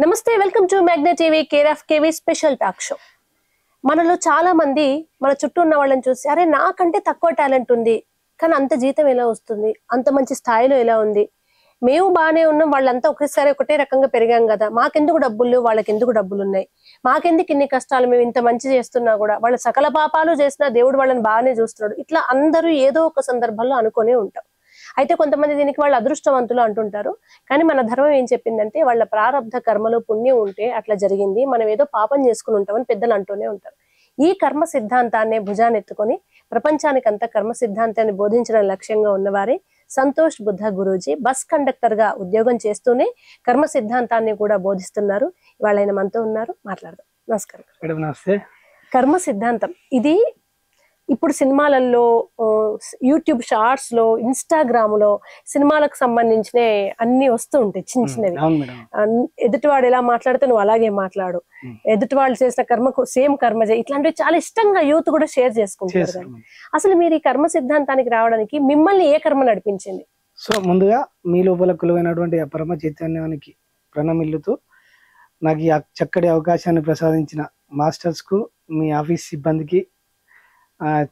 నమస్తే, welcome to magnet TV care of KV special talk show. మనలో చాలా మంది మన చుట్టూ ఉన్న వాళ్ళని చూసి అరే నాకంటే తక్కువ టాలెంట్ ఉంది, కానీ అంత జీతం ఎలా వస్తుంది, అంత మంచి స్థాయిలో ఎలా ఉంది, మేము బాగానే ఉన్నాం, వాళ్ళంతా ఒకేసారి ఒకటే రకంగా పెరిగాం కదా, మాకెందుకు డబ్బులు వాళ్ళకి ఎందుకు డబ్బులు ఉన్నాయి, మాకెందుకు ఇన్ని కష్టాలు, మేము ఇంత మంచి చేస్తున్నా కూడా వాళ్ళ సకల పాపాలు చేసినా దేవుడు వాళ్ళని బాగానే చూస్తున్నాడు. ఇట్లా అందరూ ఏదో ఒక సందర్భంలో అనుకునే ఉంటాం. అయితే కొంతమంది దీనికి వాళ్ళు అదృష్టవంతులు అంటుంటారు. కానీ మన ధర్మం ఏం చెప్పిందంటే వాళ్ళ ప్రారబ్ధ కర్మలో పుణ్యం ఉంటే అట్లా జరిగింది, మనం ఏదో పాపం చేసుకుని ఉంటామని పెద్దలు అంటూనే ఉంటారు. ఈ కర్మ సిద్ధాంతాన్ని భుజానెత్తుకొని ప్రపంచానికంతా కర్మ సిద్ధాంతాన్ని బోధించడం లక్ష్యంగా ఉన్నవారే సంతోష్ బుద్ధ గురూజీ. బస్ కండక్టర్ గా ఉద్యోగం చేస్తూనే కర్మ సిద్ధాంతాన్ని కూడా బోధిస్తున్నారు. ఇవాళ ఆయన మనతో ఉన్నారు, మాట్లాడదాం. నమస్కారం. నమస్తే. కర్మ సిద్ధాంతం ఇది ఇప్పుడు సినిమాలలో, యూట్యూబ్ షార్ట్స్ లో, ఇన్స్టాగ్రామ్ లో సినిమాలకు సంబంధించిన అన్ని వస్తూ ఉంటాయి చిన్న చిన్నవి. ఎదుటివాడు ఎలా మాట్లాడితే నువ్వు అలాగే మాట్లాడు, ఎదుటి వాళ్ళు చేసిన కర్మకు సేమ్ కర్మ చేయి, ఇట్లాంటివి చాలా ఇష్టంగా యూత్ కూడా షేర్ చేసుకుంటారు. అసలు మీరు ఈ కర్మ సిద్ధాంతానికి రావడానికి మిమ్మల్ని ఏ కర్మ నడిపించింది? సో ముందుగా మీ లోపల కొలువైనటువంటి పరమ చైతన్యానికి ప్రణమిల్లుతూ నాకు ఈ చక్కటి అవకాశాన్ని ప్రసాదించిన మాస్టర్స్ కు, మీ ఆఫీస్ సిబ్బందికి,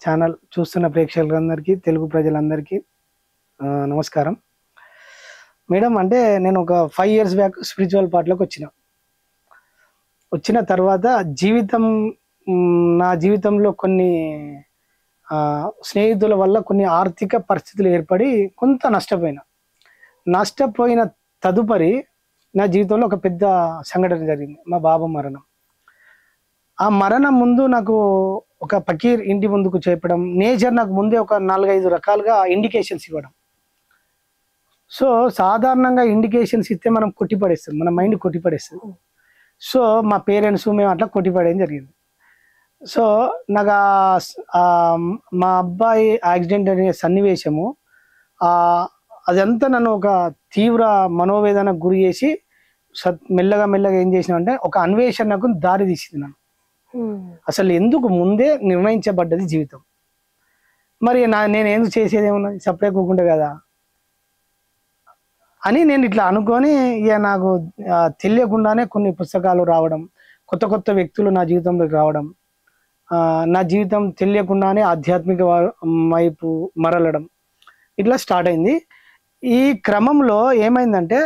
ఛానల్ చూస్తున్న ప్రేక్షకులందరికీ, తెలుగు ప్రజలందరికీ నమస్కారం. మేడం, అంటే నేను ఒక 5 years బ్యాక్ స్పిరిచువల్ పార్ట్లోకి వచ్చిన తర్వాత నా జీవితంలో కొన్ని స్నేహితుల వల్ల కొన్ని ఆర్థిక పరిస్థితులు ఏర్పడి కొంత నష్టపోయిన తదుపరి నా జీవితంలో ఒక పెద్ద సంఘటన జరిగింది. మా బాబు మరణం. ఆ మరణం ముందు నాకు ఒక ఫకీర్ ఇంటి ముందుకు చేపడం, నేచర్ నాకు ముందే ఒక 4-5 రకాలుగా ఇండికేషన్స్ ఇవ్వడం. సో సాధారణంగా ఇండికేషన్స్ ఇస్తే మనం కొట్టిపడేస్తాం, మన మైండ్ కొట్టిపడేస్తుంది. సో మా పేరెంట్స్ మేము అట్లా కొట్టిపడేయడం జరిగింది. సో నాకు మా అబ్బాయి యాక్సిడెంట్ అనే సన్నివేశము అదంతా నన్ను ఒక తీవ్ర మనోవేదనకు గురి చేసి మెల్లగా ఏం చేసిన అంటే ఒక అన్వేషణకు దారి తీసింది నన్ను. అసలు ఎందుకు ముందే నిర్ణయించబడ్డది జీవితం, మరి నేను ఎందుకు చేసేది ఏమున్నది, సపరేట్ పోకుండా కదా అని నేను ఇట్లా అనుకొని, ఇక నాకు తెలియకుండానే కొన్ని పుస్తకాలు రావడం, కొత్త వ్యక్తులు నా జీవితంలోకి రావడం, నా జీవితం తెలియకుండానే ఆధ్యాత్మిక వైపు మరలడం, ఇట్లా స్టార్ట్ అయింది. ఈ క్రమంలో ఏమైందంటే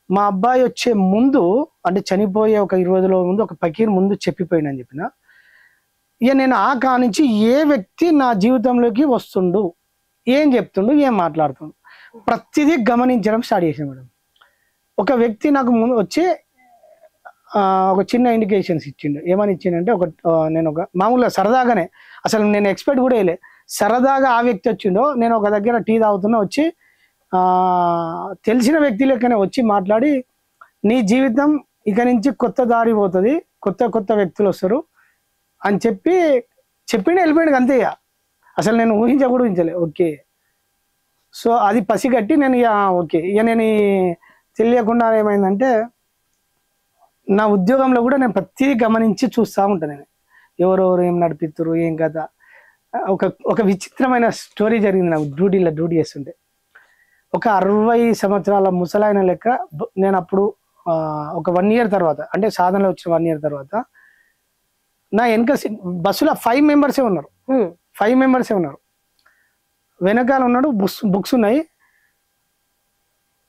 మా అబ్బాయి వచ్చే ముందు, అంటే చనిపోయే ఒక 20 రోజుల ముందు ఒక ఫకీర్ ముందు చెప్పిపోయినని చెప్పిన. ఇక నేను నుంచి ఏ వ్యక్తి నా జీవితంలోకి వస్తుండు, ఏం చెప్తుండు, ఏం మాట్లాడుతుండు, ప్రతిదీ గమనించడం స్టార్ట్ చేసాను మేడం. ఒక వ్యక్తి నాకు ముందు వచ్చి ఒక చిన్న ఇండికేషన్స్ ఇచ్చిండు. ఏమని ఇచ్చిండంటే నేను మామూలుగా సరదాగానే, అసలు నేను ఎక్స్పెక్ట్ కూడా వేయలే, సరదాగా ఆ వ్యక్తి వచ్చిండో, నేను ఒక దగ్గర టీ తాగుతున్నా, వచ్చి తెలిసిన వ్యక్తి లెక్కనే వచ్చి మాట్లాడి, నీ జీవితం ఇక నుంచి కొత్త దారి పోతుంది, కొత్త వ్యక్తులు వస్తారు అని చెప్పిండే వెళ్ళిపోయాడు అంతే. అసలు నేను ఊహించలే. ఓకే, సో అది పసిగట్టి నేను ఓకే, ఇక నేను తెలియకుండా ఏమైందంటే నా ఉద్యోగంలో కూడా నేను ప్రతిదీ గమనించి చూస్తూ ఉంటాను. నేను ఎవరెవరు ఏం నడిపిస్తారు, ఏం కదా. ఒక విచిత్రమైన స్టోరీ జరిగింది నాకు డ్యూటీ చేస్తుంటే. ఒక 60 సంవత్సరాల ముసలాయన లెక్క నేను అప్పుడు ఒక 1 year తర్వాత, అంటే సాధనలో వచ్చిన 1 year తర్వాత, నా వెనక బస్సులో 5 members ఉన్నారు. 5 members ఉన్నారు. వెనకాల ఉన్నాడు, బుక్స్ ఉన్నాయి.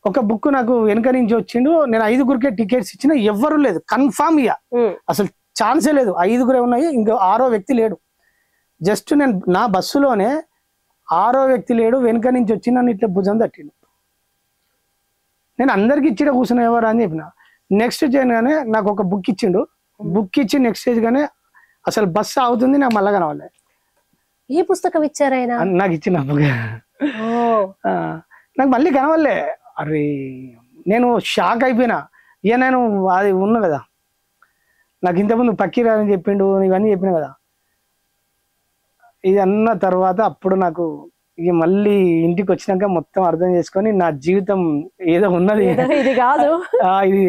ఒక బుక్ నాకు వెనక నుంచి వచ్చిండు. నేను 5గురికే టికెట్స్ ఇచ్చిన, ఎవ్వరు లేదు, కన్ఫామ్ ఇక అసలు ఛాన్సే లేదు. 5గురే ఉన్నాయి, ఇంకో 6వ వ్యక్తి లేడు. జస్ట్ నేను నా బస్సులోనే 6వ వ్యక్తి లేడు, వెనక నుంచి వచ్చి నన్ను ఇట్లా భుజం తట్టిండు. నేను అందరికి ఇచ్చిన కూర్చున్నా ఎవరు అని చెప్పిన. నెక్స్ట్ చేయగానే నాకు ఒక బుక్ ఇచ్చిండు. బుక్ ఇచ్చి నెక్స్ట్ స్టేజ్ గానే అసలు బస్సు అవుతుంది, నాకు మళ్ళా కనవాలి. ఏ పుస్తకం ఇచ్చారు ఆయన? నాకు ఇచ్చిన బుక్ నాకు మళ్ళీ కనవాలే. అరే నేను షాక్ అయిపోయినా. ఇక నేను అది ఉన్నా కదా, నాకు ఇంతకుముందు ఫకీర్ అని చెప్పిండు, ఇవన్నీ చెప్పిన కదా. ఇది అన్న తర్వాత అప్పుడు నాకు ఇక మళ్ళీ ఇంటికి వచ్చినాక మొత్తం అర్థం చేసుకొని, నా జీవితం ఏదో ఉన్నది, ఇది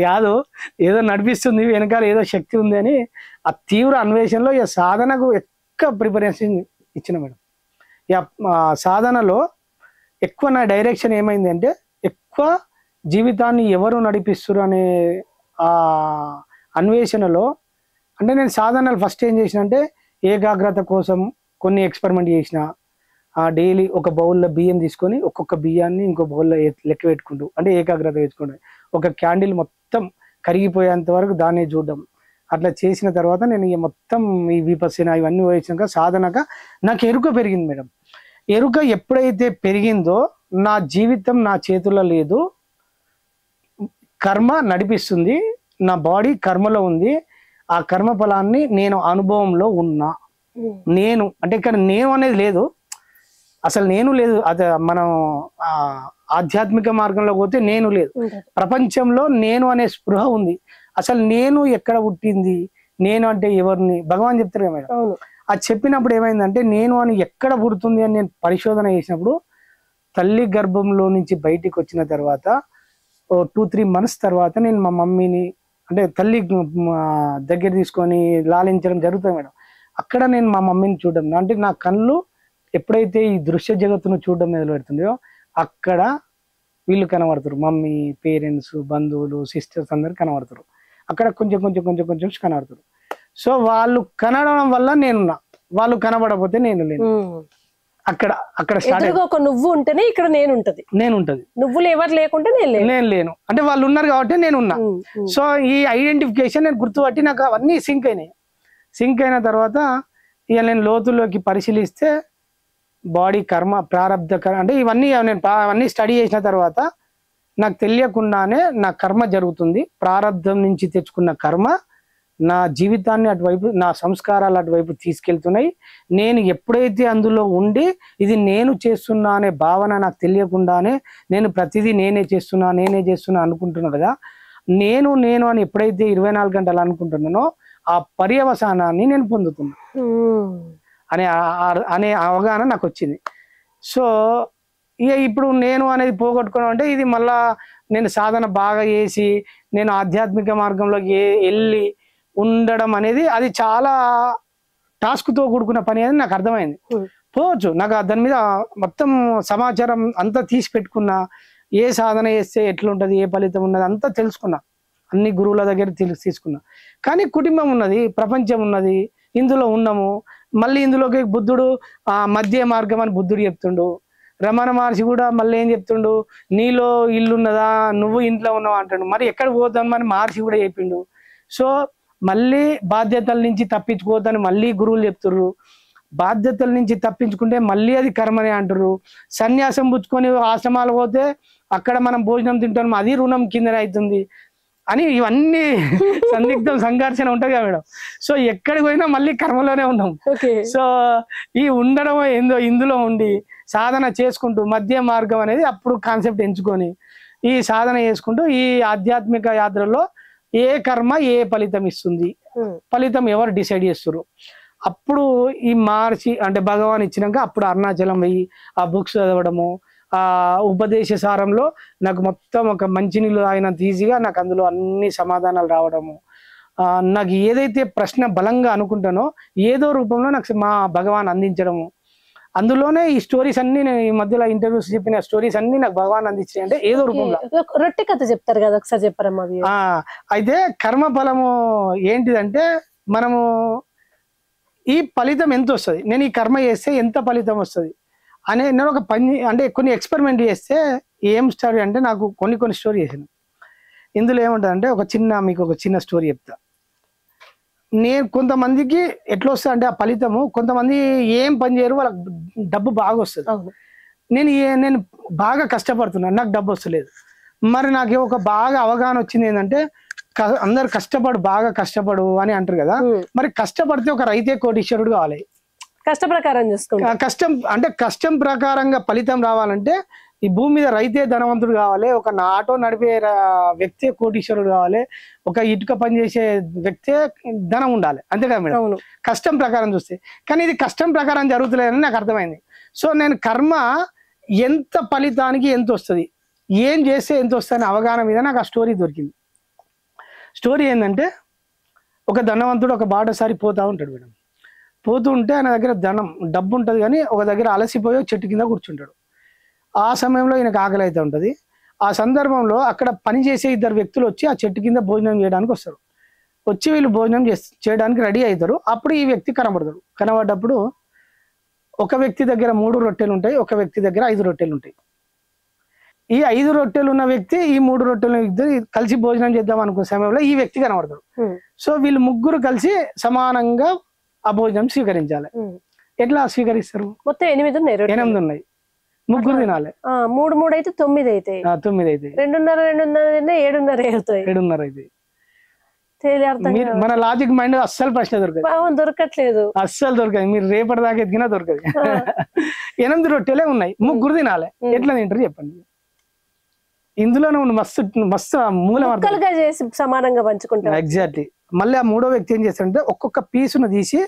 కాదు, ఏదో నడిపిస్తుంది, వెనకాల ఏదో శక్తి ఉంది అని ఆ తీవ్ర అన్వేషణలో ఇక సాధనకు ఎక్కువ ప్రిపరేషన్ ఇచ్చిన మేడం. ఇక సాధనలో ఎక్కువ నా డైరెక్షన్ ఏమైంది అంటే, ఎక్కువ జీవితాన్ని ఎవరు నడిపిస్తారు అనే ఆ అన్వేషణలో అంటే నేను సాధారణ ఫస్ట్ ఏం చేసిన అంటే ఏకాగ్రత కోసం కొన్ని ఎక్స్పెరిమెంట్ చేసిన. డైలీ ఒక బౌల్లో బియ్యం తీసుకొని ఒక్కొక్క బియ్యాన్ని ఇంకో బౌల్లో లెక్క పెట్టుకుంటూ అంటే ఏకాగ్రత పెట్టుకుంటూ ఒక క్యాండిల్ మొత్తం కరిగిపోయేంత వరకు దాన్ని చూడడం. అట్లా చేసిన తర్వాత నేను ఇక మొత్తం ఈ విపස්සన ఇవన్నీ వేసినాక సాధనగా నాకు ఎరుక పెరిగింది మేడం. ఎరుక ఎప్పుడైతే పెరిగిందో నా జీవితం నా చేతుల్లో లేదు, కర్మ నడిపిస్తుంది, నా బాడీ కర్మలో ఉంది, ఆ కర్మ ఫలాన్ని నేను అనుభవంలో ఉన్నా. నేను అంటే ఇక్కడ నేను అనేది లేదు, అసలు నేను లేదు. అది మనం ఆధ్యాత్మిక మార్గంలో పోతే నేను లేదు, ప్రపంచంలో నేను అనే స్పృహ ఉంది. అసలు నేను ఎక్కడ పుట్టింది, నేను అంటే ఎవరిని భగవాన్ చెప్తారు కదా మేడం. అది చెప్పినప్పుడు ఏమైందంటే నేను అని ఎక్కడ పుడుతుంది అని నేను పరిశోధన చేసినప్పుడు తల్లి గర్భంలో నుంచి బయటికి వచ్చిన తర్వాత 2-3 months తర్వాత నేను మా మమ్మీని అంటే తల్లి దగ్గర తీసుకొని లాలించడం జరుగుతుంది మేడం. అక్కడ నేను మా మమ్మీని చూడడం అంటే నా కళ్ళు ఎప్పుడైతే ఈ దృశ్య జగత్తును చూడడం మొదలు పెడుతుందో అక్కడ వీళ్ళు కనబడతారు, మమ్మీ, పేరెంట్స్, బంధువులు, సిస్టర్స్ అందరు కనబడతారు. అక్కడ కొంచెం కొంచెం కొంచెం కొంచెం కనబడతారు. సో వాళ్ళు కనబడడం వల్ల నేనున్నా, వాళ్ళు కనబడకపోతే నేను లేను. అక్కడ అక్కడ ఒక నువ్వు ఉంటేనే ఇక్కడ నేను ఉంటది, నువ్వులు ఎవరు లేకుంటే నేను లేను అంటే వాళ్ళు ఉన్నారు కాబట్టి నేను ఉన్నా. సో ఈ ఐడెంటిఫికేషన్ నేను గుర్తుపట్టి నాకు అవన్నీ సింక్ అయినాయి. సింక్ అయిన తర్వాత ఇక నేను లోతుల్లోకి పరిశీలిస్తే బాడీ కర్మ ప్రారంధ అంటే ఇవన్నీ నేను అవన్నీ స్టడీ చేసిన తర్వాత నాకు తెలియకుండానే నా కర్మ జరుగుతుంది. ప్రారంధం నుంచి తెచ్చుకున్న కర్మ నా జీవితాన్ని అటువైపు, నా సంస్కారాలు అటువైపు తీసుకెళ్తున్నాయి. నేను ఎప్పుడైతే అందులో ఉండి ఇది నేను చేస్తున్నా అనే భావన నాకు తెలియకుండానే నేను ప్రతిదీ నేనే చేస్తున్నా అనుకుంటున్నా కదా, నేను అని ఎప్పుడైతే 24 గంటలు అనుకుంటున్నానో ఆ పర్యవసానాన్ని నేను పొందుతున్నా అనే అవగాహన నాకు వచ్చింది. సో ఇక ఇప్పుడు నేను అనేది పోగొట్టుకోవడం అంటే ఇది మళ్ళా నేను సాధన బాగా చేసి నేను ఆధ్యాత్మిక మార్గంలోకి వెళ్ళి ఉండడం అనేది అది చాలా టాస్క్తో కూడుకున్న పని అనేది నాకు అర్థమైంది. పోవచ్చు, నాకు దాని మీద మొత్తం సమాచారం అంతా తీసి పెట్టుకున్నా, ఏ సాధన చేస్తే ఎట్లుంటది, ఏ ఫలితం ఉన్నది అంతా తెలుసుకున్నా, అన్ని గురువుల దగ్గర తీసుకున్నా. కానీ కుటుంబం ఉన్నది, ప్రపంచం ఉన్నది, ఇందులో ఉన్నాము. మళ్ళీ ఇందులోకి బుద్ధుడు మధ్య మార్గం అని బుద్ధుడు చెప్తుండు. రమణ మహర్షి కూడా మళ్ళీ ఏం చెప్తుండు, నీలో ఇల్లు ఉన్నదా, నువ్వు ఇంట్లో ఉన్నావు అంటాడు. మరి ఎక్కడ పోతాం అని మహర్షి కూడా చెప్పిండు. సో మళ్ళీ బాధ్యతల నుంచి తప్పించుకోవద్దని మళ్ళీ గురువులు చెప్తుర్రు. బాధ్యతల నుంచి తప్పించుకుంటే మళ్ళీ అది కర్మనే అంటారు. సన్యాసం పుచ్చుకొని ఆశ్రమాలు పోతే అక్కడ మనం భోజనం తింటాం, అది రుణం కిందనే అవుతుంది అని ఇవన్నీ సందిగ్ధం సంఘర్షణ ఉంటది కదా మేడం. సో ఎక్కడికి పోయినా మళ్ళీ కర్మలోనే ఉన్నాం. సో ఈ ఉండడం ఏందో ఇందులో ఉండి సాధన చేసుకుంటూ మధ్య మార్గం అనేది అప్పుడు కాన్సెప్ట్ ఎంచుకొని ఈ సాధన చేసుకుంటూ ఈ ఆధ్యాత్మిక యాత్రలో ఏ కర్మ ఏ ఫలితం ఇస్తుంది, ఫలితం ఎవరు డిసైడ్ చేస్తారు. అప్పుడు ఈ మహర్షి అంటే భగవాన్ ఇచ్చినాక అప్పుడు అరుణాచలం పోయి ఆ బుక్స్ చదవడము, ఆ ఉపదేశ సారంలో నాకు మొత్తం ఒక మంచినీళ్ళు తాగినంత ఈజీగా నాకు అందులో అన్ని సమాధానాలు రావడము, నాకు ఏదైతే ప్రశ్న బలంగా అనుకుంటానో ఏదో రూపంలో నాకు మా భగవాన్ అందించడము. అందులోనే ఈ స్టోరీస్ అన్ని నేను ఈ మధ్యలో ఇంటర్వ్యూస్ చెప్పిన స్టోరీస్ అన్ని నాకు భగవాన్ అందించాయి. అంటే ఏదో రూపంలో రొట్టె కథ చెప్తారు కదా, ఒకసారి చెప్పారమ్మా. అయితే కర్మఫలము ఏంటిదంటే మనము ఈ ఫలితం ఎంత వస్తుంది, నేను ఈ కర్మ చేస్తే ఎంత ఫలితం వస్తుంది అనే నేను ఒక పని అంటే కొన్ని ఎక్స్పెరిమెంట్ చేస్తే ఏం స్టోరీ అంటే నాకు కొన్ని స్టోరీ చేసాను. ఇందులో ఏముంటుంది అంటే మీకు ఒక చిన్న స్టోరీ చెప్తా. నేను కొంతమందికి ఎట్లా వస్తుంది అంటే ఆ ఫలితము, కొంతమంది ఏం పని చేయరు, వాళ్ళకి డబ్బు బాగా వస్తుంది. నేను బాగా కష్టపడుతున్నాను, నాకు డబ్బు వస్తలేదు. మరి నాకు ఒక బాగా అవగాహన వచ్చింది ఏంటంటే అందరు బాగా కష్టపడు అని అంటారు కదా. మరి కష్టపడితే ఒక రైతే కోటీశ్వరుడు కావాలి. కష్టం ప్రకారంగా ఫలితం రావాలంటే ఈ భూమి మీద రైతే ధనవంతుడు కావాలి, ఒక ఆటో నడిపే వ్యక్తే కోటీశ్వరుడు కావాలి, ఒక ఇటుక పని చేసే వ్యక్తే ధనం ఉండాలి, అంతే కదా మేడం, కష్టం ప్రకారం చూస్తే. కానీ ఇది కష్టం ప్రకారం జరుగుతలేదని నాకు అర్థమైంది. సో నేను కర్మ ఎంత ఫలితానికి ఎంత వస్తుంది, ఏం చేస్తే ఎంత వస్తుంది అవగాహన మీద నాకు ఆ స్టోరీ దొరికింది. స్టోరీ ఏంటంటే ఒక ధనవంతుడు ఒక బాటసారి పోతా ఉంటాడు మేడం. పోతూ ఉంటే ఆయన దగ్గర డబ్బు ఉంటుంది, కానీ ఒక దగ్గర అలసిపోయి చెట్టు కింద కూర్చుంటాడు. ఆ సమయంలో ఈయనకు ఆకలి అయితే ఉంటుంది. ఆ సందర్భంలో అక్కడ పనిచేసే ఇద్దరు వ్యక్తులు వచ్చి ఆ చెట్టు కింద భోజనం చేయడానికి వస్తారు. వచ్చి వీళ్ళు భోజనం చేయడానికి రెడీ అవుతారు. అప్పుడు ఈ వ్యక్తి కనబడతాడు. కనబడ్డప్పుడు ఒక వ్యక్తి దగ్గర 3 రొట్టెలు ఉంటాయి, ఒక వ్యక్తి దగ్గర 5 రొట్టెలు ఉంటాయి. ఈ 5 రొట్టెలు ఉన్న వ్యక్తి ఈ 3 రొట్టెలు ఇద్దరు కలిసి భోజనం చేద్దాం అనుకున్న సమయంలో ఈ వ్యక్తి కనబడతాడు. సో వీళ్ళు ముగ్గురు కలిసి సమానంగా ఆ భోజనం స్వీకరించాలి. ఎట్లా స్వీకరిస్తారు? మొత్తం 8 ఉన్నాయి, 8 ఉన్నాయి, ముగ్గురు తినాలి. 3 3 అయితే 9 అయితే 9 అయితే 2.5 2.5 7.5 అవుతాయి. 7.5 అయితే అర్థం మన లాజిక్ మైండ్ అస్సలు ప్రశ్న దొరకట్లేదు, అస్సలు దొరకదు. మీరు రేపటి దాకా ఎదిగినా దొరకదు. 8 రొట్టెలే ఉన్నాయి, ముగ్గురు తినాలి. ఎట్లా తింటారు చెప్పండి? ఇందులో మస్తు మస్తు మూలం చేసి సమానంగా పంచుకుంటారు. ఎగ్జాక్ట్లీ. మళ్ళీ ఆ 3వ వ్యక్తి ఏం చేస్తాడంటే ఒక్కొక్క పీసును తీసి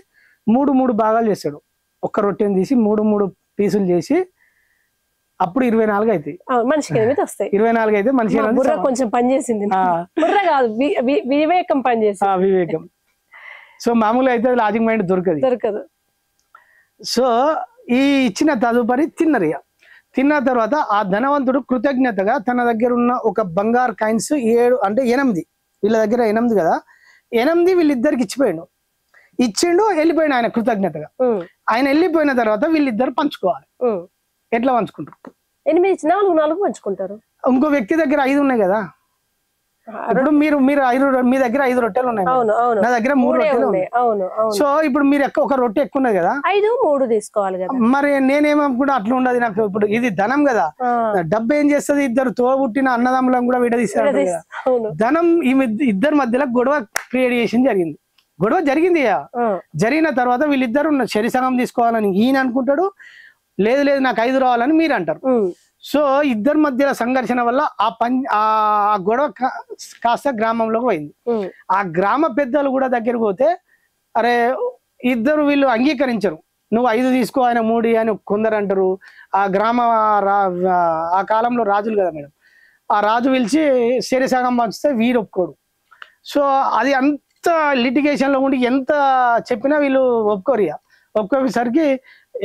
3 భాగాలు చేస్తాడు. ఒక్క రొట్టెని తీసి 3 పీసులు చేసి అప్పుడు 24 అవుతాయి. మనిషికి 8 వస్తాయి. 24 అయితే మనిషి బుర్ర కొంచెం పనిచేసింది. బుర్ర కాదు, వివేకం పనిచేసింది. వివేకం. సో మామూలుగా అయితే లాజిక్ మైండ్ దొరకదు. సో ఈ ఇచ్చిన తదుపరి తిన్నరు. తిన్న తర్వాత ఆ ధనవంతుడు కృతజ్ఞతగా తన దగ్గర ఉన్న ఒక బంగారు కాయిన్స్ 7 అంటే 8, వీళ్ళ దగ్గర 8 కదా, 8 వీళ్ళిద్దరికి ఇచ్చిండు, వెళ్ళిపోయిన ఆయన కృతజ్ఞతగా. ఆయన వెళ్ళిపోయిన తర్వాత వీళ్ళిద్దరు పంచుకోవాలి. ఎట్లా పంచుకుంటారు? 8 ఇచ్చిన 4 పంచుకుంటారు. ఇంకో వ్యక్తి దగ్గర 5 ఉన్నాయి కదా. ఇప్పుడు మీరు మీ దగ్గర 5 రొట్టెలు ఉన్నాయి, నా దగ్గర 3 రొట్టెలు ఉన్నాయి. సో ఇప్పుడు మీరు ఒక రొట్టె ఎక్కువ ఉన్నది కదా, 5 3 తీసుకోవాలి కదా. మరి నేనేమనుకుంటా అట్లా ఉండదు. నాకు ఇప్పుడు ఇది ధనం కదా, డబ్బు ఏం చేస్తుంది? ఇద్దరు తోబుట్టిన అన్నదమ్ములను కూడా విడదీస్తారు కదా. ధనం ఈ ఇద్దరి మధ్యలో గొడవ క్రియేట్ చేసి జరిగింది. జరిగిన తర్వాత వీళ్ళిద్దరు శరీసంగం తీసుకోవాలని ఈయన అనుకుంటాడు, లేదు లేదు నాకు 5 రావాలని మీరు అంటారు. సో ఇద్దరి మధ్యలో సంఘర్షణ వల్ల ఆ గొడవ కాస్త గ్రామంలోకి పోయింది. ఆ గ్రామ పెద్దలు కూడా దగ్గరకు పోతే, అరే ఇద్దరు వీళ్ళు అంగీకరించరు, నువ్వు 5 తీసుకో ఆయన 3 అని కొందరు అంటారు. ఆ ఆ కాలంలో రాజులు కదా మేడం, ఆ రాజు పిలిచి శరీసంగం పంచితే వీరు ఒప్పుకోడు. సో అది అంత లిటిగేషన్ లో ఉండి ఎంత చెప్పినా వీళ్ళు ఒప్పుకోసరికి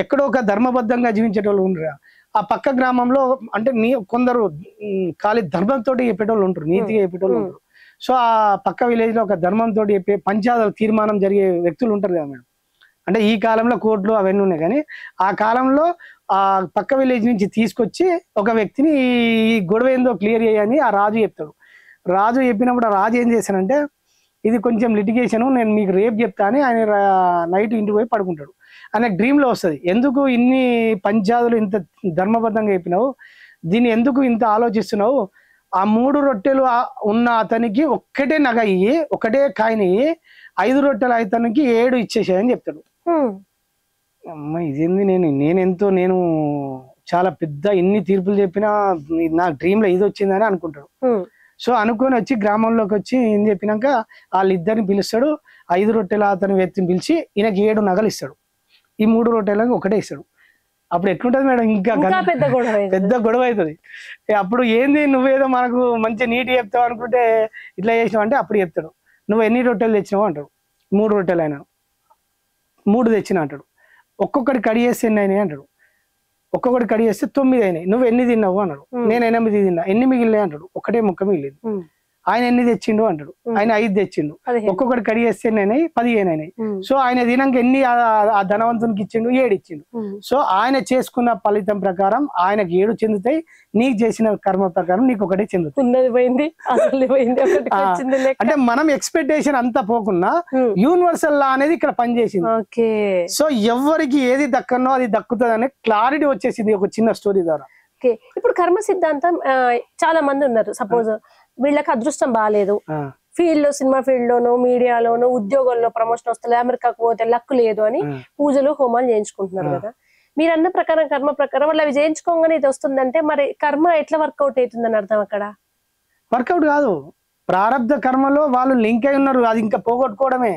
ఎక్కడో ఒక ధర్మబద్ధంగా జీవించేటోళ్ళు ఉండరు. ఆ పక్క గ్రామంలో అంటే కొందరు ఖాళీ ధర్మంతో చెప్పేటోళ్ళు ఉంటారు, నీతిగా చెప్పేటోళ్ళు ఉంటారు. సో ఆ పక్క విలేజ్ లో ఒక ధర్మంతో చెప్పే పంచాయతీ తీర్మానం జరిగే వ్యక్తులు ఉంటారు కదా మేడం. అంటే ఈ కాలంలో కోర్టులు అవన్నీ ఉన్నాయి, కానీ ఆ కాలంలో ఆ పక్క విలేజ్ నుంచి తీసుకొచ్చి ఒక వ్యక్తిని ఈ గొడవ ఏందో క్లియర్ చేయని ఆ రాజు చెప్తాడు. రాజు చెప్పినప్పుడు ఆ రాజు ఏం చేశానంటే, ఇది కొంచెం లిటిగేషన్, నేను మీకు రేపు చెప్తా అని ఆయన నైట్ ఇంటికి పోయి పడుకుంటాడు. ఆయన డ్రీమ్ లో వస్తుంది, ఎందుకు ఇన్ని పంచాదులు ఇంత ధర్మబద్ధంగా చెప్పినావు, దీన్ని ఎందుకు ఇంత ఆలోచిస్తున్నావు, ఆ 3 రొట్టెలు ఉన్న అతనికి ఒక్కటే నగ ఇయ్యి, ఒకటే కాయిన్ ఇయ్యి, 5 రొట్టెలు అతనికి 7 ఇచ్చేసాయని చెప్తాడు. అమ్మ ఇదేంది, నేను చాలా పెద్ద ఎన్ని తీర్పులు చెప్పినా నా డ్రీమ్ లో ఇది వచ్చిందని అనుకుంటాడు. సో అనుకొని వచ్చి గ్రామంలోకి వచ్చి ఏం చెప్పినాక వాళ్ళిద్దరిని పిలుస్తాడు. 5 రొట్టెల అతని వ్యక్తిని పిలిచి ఈయనకి 7 నగలు ఇస్తాడు, ఈ 3 రొట్టెలకు ఒకటే ఇస్తాడు. అప్పుడు ఎట్లుంటది మేడం, ఇంకా పెద్ద గొడవ అవుతుంది. అప్పుడు ఏంది, నువ్వేదో మనకు మంచి నీట్ చెప్తావు అనుకుంటే ఇట్లా చేసినావు అంటే అప్పుడు చెప్తాడు, నువ్వు ఎన్ని రొట్టెలు తెచ్చినావు అంటాడు. 3 రొట్టెలు అయినా 3 తెచ్చిన అంటాడు. ఒక్కొక్కటి కడిగేస్తే ఎన్ని అయినాయి అంటాడు. ఒక్కొక్కటి కడిగేస్తే 9 అయినాయి. నువ్వు ఎన్ని తిన్నావు అన్నాడు. నేను 8 తిన్నా. ఎన్ని మిగిలినాయి అంటాడు. ఒకటే ముక్క మిగిలింది. ఆయన ఎన్ని తెచ్చిండు అంటాడు. ఆయన 5 తెచ్చిండు. ఒక్కొక్కటి కడిగేస్తే ఎన్ని 15 అయినాయి. సో ఆయన తినాక ఎన్ని ఆ ధనవంతునికి ఇచ్చిండు, 7 ఇచ్చిండు. సో ఆయన చేసుకున్న ఫలితం ప్రకారం ఆయనకు 7 చెందుతాయి, నీకు చేసిన కర్మ ప్రకారం నీకు ఒకటే చెందుతుంది. అంటే మనం ఎక్స్పెక్టేషన్ అంతా పోకున్నా యూనివర్సల్ లా అనేది ఇక్కడ పనిచేసింది. సో ఎవరికి ఏది దక్కనో అది దక్కుతుంది అనే క్లారిటీ వచ్చేసింది ఒక చిన్న స్టోరీ ద్వారా. ఇప్పుడు కర్మ సిద్ధాంతం చాలా మంది ఉన్నారు. సపోజ్ వీళ్ళకి అదృష్టం బాగాలేదు, ఫీల్డ్ లో సినిమా ఫీల్డ్ లోనో మీడియాలోనో ఉద్యోగంలో ప్రమోషన్ వస్తలే, అమెరికాకు పోతే లక్ లేదు అని పూజలు హోమాలు చేయించుకుంటున్నారు కదా. మీరు అన్న ప్రకారం కర్మ ప్రకారం వాళ్ళు అవి చేయించుకోగానే ఇది వస్తుందంటే మరి కర్మ ఎట్లా వర్కౌట్ అవుతుందని అర్థం? అక్కడ వర్కౌట్ కాదు, ప్రారంభ కర్మలో వాళ్ళు లింక్ అయి ఉన్నారు, అది ఇంకా పోగొట్టుకోవడమే.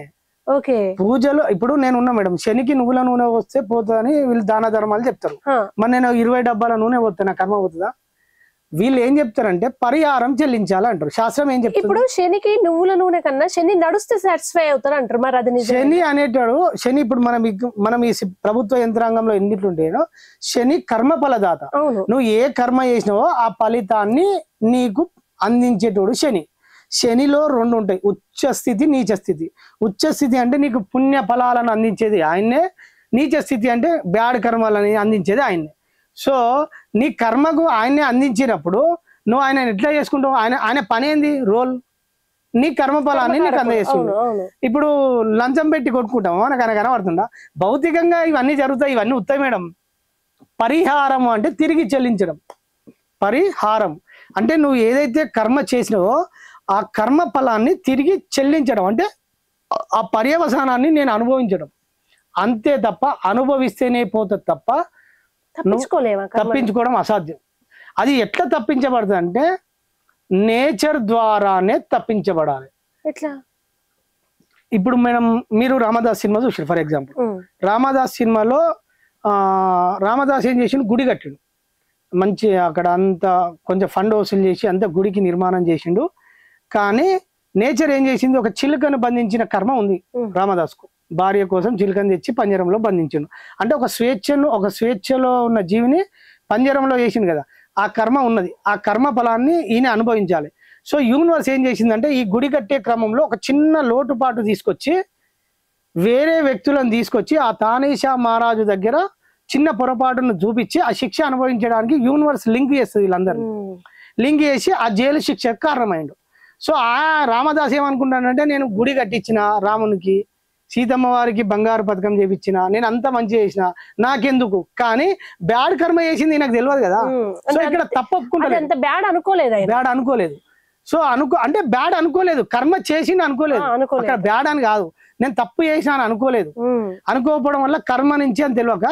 ఓకే, పూజలు ఇప్పుడు నేను ఉన్నా మేడం, శనికి నువ్వుల నూనె వస్తే పోతుందని వీళ్ళు దాన ధర్మాలు చెప్తారు. మరి నేను 20 డబ్బాల నూనె పోతే నా కర్మ పోతుందా? వీళ్ళు ఏం చెప్తారంటే పరిహారం చెల్లించాలి అంటారు. శాస్త్రం ఏం చెప్తుంది? ఇప్పుడు శనికి నువ్వుల నూనె కన్నా శని నడుస్తే సాటిస్ఫై అవుతారు అంటారు. మరి అది నిజం? శని అనేటాడు, శని ఇప్పుడు మనం ఈ ప్రభుత్వ యంత్రాంగంలో ఎన్నిట్లుంటేనో శని కర్మ ఫలదాత. అవును. నువ్వు ఏ కర్మ చేసినావో ఆ ఫలితాన్ని నీకు అందించేటోడు శని. శనిలో రెండు ఉంటాయి, ఉచ్చ స్థితి, నీచ స్థితి. ఉచ్చ స్థితి అంటే నీకు పుణ్య ఫలాలను అందించేది ఆయన్నే, నీచ స్థితి అంటే బ్యాడ్ కర్మలని అందించేది ఆయన్నే. సో నీ కర్మకు ఆయన్నే అందించినప్పుడు నువ్వు ఆయన ఎట్లా చేసుకుంటావు? ఆయన పని ఏంది? రోల్. నీ కర్మ ఫలాన్ని నీకు అందజేస్తున్నావు. ఇప్పుడు లంచం పెట్టి కొట్టుకుంటాము, మనకు ఆయన కనబడుతుందా? భౌతికంగా ఇవన్నీ జరుగుతాయి, ఇవన్నీ ఉత్తమ మేడం. పరిహారం అంటే తిరిగి చెల్లించడం. పరిహారం అంటే నువ్వు ఏదైతే కర్మ చేసినావో ఆ కర్మ ఫలాన్ని తిరిగి చెల్లించడం, అంటే ఆ పర్యవసానాన్ని నేను అనుభవించడం అంతే తప్ప, అనుభవిస్తేనే పోతుంది తప్ప తప్పించుకోవడం అసాధ్యం. అది ఎట్లా తప్పించబడుతుంది అంటే నేచర్ ద్వారానే తప్పించబడాలి. ఎట్లా? ఇప్పుడు మీరు రామదాస్ సినిమా చూసారు ఫర్ ఎగ్జాంపుల్. రామదాస్ సినిమాలో రామదాస్ ఏం చేసిండు? గుడి కట్టిండు, మంచి అక్కడ అంతా కొంచెం ఫండ్ వసూలు చేసి అంత గుడికి నిర్మాణం చేసిండు. కానీ నేచర్ ఏం చేసింది? ఒక చిలుకను బంధించిన కర్మ ఉంది రామదాస్కు. భార్య కోసం చిలుకను తెచ్చి పంజరంలో బంధించిండు. అంటే ఒక స్వేచ్ఛలో ఉన్న జీవిని పంజరంలో వేసిండు కదా, ఆ కర్మ ఉన్నది. ఆ కర్మ ఫలాన్ని ఈయన అనుభవించాలి. సో యూనివర్స్ ఏం చేసిందంటే ఈ గుడి కట్టే క్రమంలో ఒక చిన్న లోటుపాటు తీసుకొచ్చి వేరే వ్యక్తులను తీసుకొచ్చి ఆ తానేషా మహారాజు దగ్గర చిన్న పొరపాటును చూపించి ఆ శిక్ష అనుభవించడానికి యూనివర్స్ లింక్ చేస్తుంది. వీళ్ళందరినీ లింక్ చేసి ఆ జైలు శిక్షకు కారణమైండు. సో ఆ రామదాస్ ఏమనుకుంటానంటే నేను గుడి కట్టించిన రామునికి, సీతమ్మ వారికి బంగారు పథకం చేపించిన, నేను అంత మంచి చేసిన, నాకెందుకు? కానీ బ్యాడ్ కర్మ చేసింది నాకు తెలియదు కదా. సో ఇక్కడ తప్పకుండా బ్యాడ్ అనుకోలేదు. సో అంటే బ్యాడ్ అనుకోలేదు, కర్మ చేసింది అనుకోలేదు. అక్కడ బ్యాడ్ అని కాదు, నేను తప్పు చేసిన అని అనుకోలేదు. అనుకోకపోవడం వల్ల కర్మ నుంచి అని తెలియక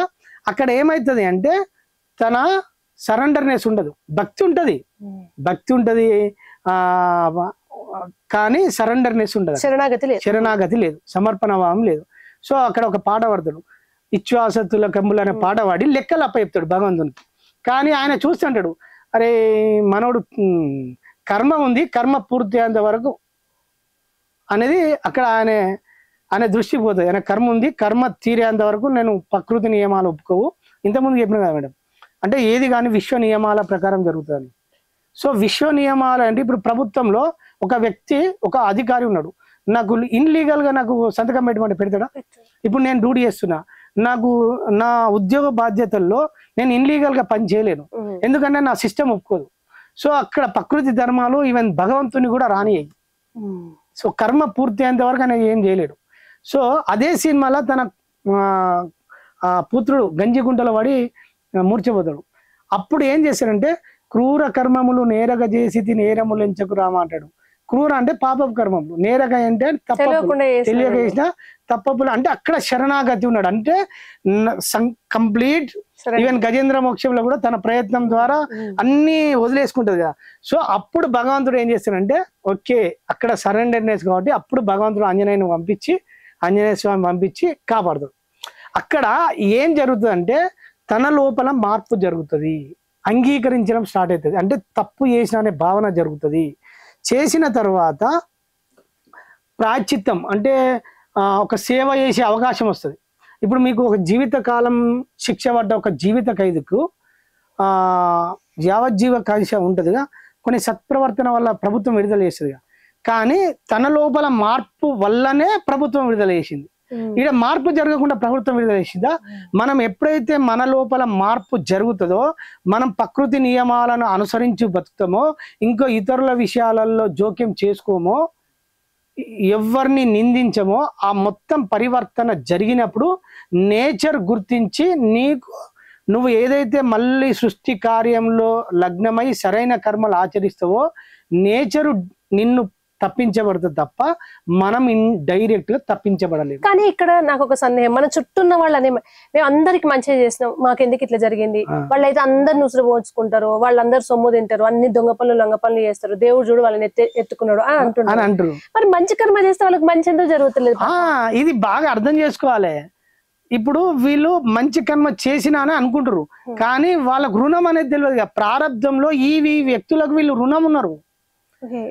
అక్కడ ఏమైతుంది అంటే తన సరెండర్నెస్ ఉండదు, భక్తి ఉంటది కానీ సరెండర్నెస్ ఉండదు, శరణాగతి లేదు, సమర్పణ భావం లేదు. సో అక్కడ ఒక పాట పడతాడు, ఇచ్ఛాసతుల కమ్ములు అనే పాట పాడి లెక్కలు అప్పచెప్తాడు భగవంతునికి. కానీ ఆయన చూస్తుంటాడు, అరే మనోడు కర్మ ఉంది, కర్మ పూర్తి అయ్యేంత వరకు అనేది అక్కడ ఆయన దృష్టి పోతుంది. ఆయన కర్మ ఉంది, కర్మ తీరేంత వరకు నేను ప్రకృతి నియమాలు ఒప్పుకోవు. ఇంతకుముందు చెప్పిన కదా మేడం, అంటే ఏది కానీ విశ్వ నియమాల ప్రకారం జరుగుతుంది. సో విశ్వ నియమాలు అంటే ఇప్పుడు ప్రభుత్వంలో ఒక వ్యక్తి, ఒక అధికారి ఉన్నాడు, నాకు ఇన్లీగల్ గా నాకు సంతకం పెట్టమంటే పెడతాడా? ఇప్పుడు నేను డ్యూటీ చేస్తున్నా, నాకు నా ఉద్యోగ బాధ్యతల్లో నేను ఇన్లీగల్ గా పని చేయలేను, ఎందుకంటే నా సిస్టమ్ ఒప్పుకోదు. సో అక్కడ ప్రకృతి ధర్మాలు ఈవెన్ భగవంతుని కూడా రానియ్యాయి. సో కర్మ పూర్తి అయ్యేంత వరకు ఆయన ఏం చేయలేడు. సో అదే సినిమాలో తన పుత్రుడు గంజిగుంటలో పడి మూర్చపోతాడు. అప్పుడు ఏం చేశాడంటే క్రూర కర్మములు నేరగా చేసి నేరములు ఎంచకు రామ అంటాడు. క్రూర అంటే పాపపు కర్మములు, నేరగా అంటే తెలియక చేసిన తప్పపులు. అంటే అక్కడ శరణాగతి ఉన్నాడు, అంటే కంప్లీట్. ఈవెన్ గజేంద్ర మోక్షంలో కూడా తన ప్రయత్నం ద్వారా అన్ని వదిలేసుకుంటది కదా. సో అప్పుడు భగవంతుడు ఏం చేస్తాడంటే ఓకే అక్కడ సరెండర్నెస్ కాబట్టి అప్పుడు భగవంతుడు ఆంజనేయ స్వామి పంపించి కాపాడుతాడు. అక్కడ ఏం జరుగుతుంది అంటే తన లోపల మార్పు జరుగుతుంది, అంగీకరించడం స్టార్ట్ అవుతుంది, అంటే తప్పు చేసిన అనే భావన జరుగుతుంది. చేసిన తర్వాత ప్రాయశ్చిత్తం అంటే ఒక సేవ చేసే అవకాశం వస్తుంది. ఇప్పుడు మీకు ఒక జీవితకాలం శిక్ష పడ్డ ఒక జీవిత ఖైదుకు యావజ్జీవ ఖైదు ఉంటుందిగా, కొన్ని సత్ప్రవర్తన వల్ల ప్రభుత్వం విడుదల చేస్తుందిగా. కానీ తన లోపల మార్పు వల్లనే ప్రభుత్వం విడుదల చేసింది. ఇక్కడ మార్పు జరగకుండా ప్రభుత్వం విడుదల చేసిందా? మనం ఎప్పుడైతే మన లోపల మార్పు జరుగుతుందో, మనం ప్రకృతి నియమాలను అనుసరించి బతుకుతామో, ఇంకో ఇతరుల విషయాలలో జోక్యం చేసుకోమో, ఎవరిని నిందించమో, ఆ మొత్తం పరివర్తన జరిగినప్పుడు నేచర్ గుర్తించి నువ్వు ఏదైతే మళ్ళీ సృష్టి కార్యంలో లగ్నమై సరైన కర్మలు ఆచరిస్తావో నేచరు నిన్ను తప్పించబడుతుంది తప్ప మనం డైరెక్ట్ గా తప్పించబడలేదు. కానీ ఇక్కడ నాకు ఒక సందేహం, మన చుట్టూ ఉన్న వాళ్ళని మేము అందరికి మంచిగా చేసినాం, మాకెందుకు ఇట్లా జరిగింది, వాళ్ళైతే అందరిని ఉసురు పోల్చుకుంటారు, వాళ్ళందరూ సొమ్ము తింటారు, అన్ని దొంగ పనులు లొంగ పనులు చేస్తారు, దేవుడు చూడు వాళ్ళని ఎత్తుకున్నాడు అని అంటారు. మరి మంచి కర్మ చేస్తే వాళ్ళకి మంచి ఎందుకు జరుగుతలేదు? ఇది బాగా అర్థం చేసుకోవాలి. ఇప్పుడు వీళ్ళు మంచి కర్మ చేసినా అని అనుకుంటారు, కానీ వాళ్ళకు రుణం అనేది తెలియదు. ప్రారంధంలో ఈ వ్యక్తులకు వీళ్ళు రుణం ఉన్నారు.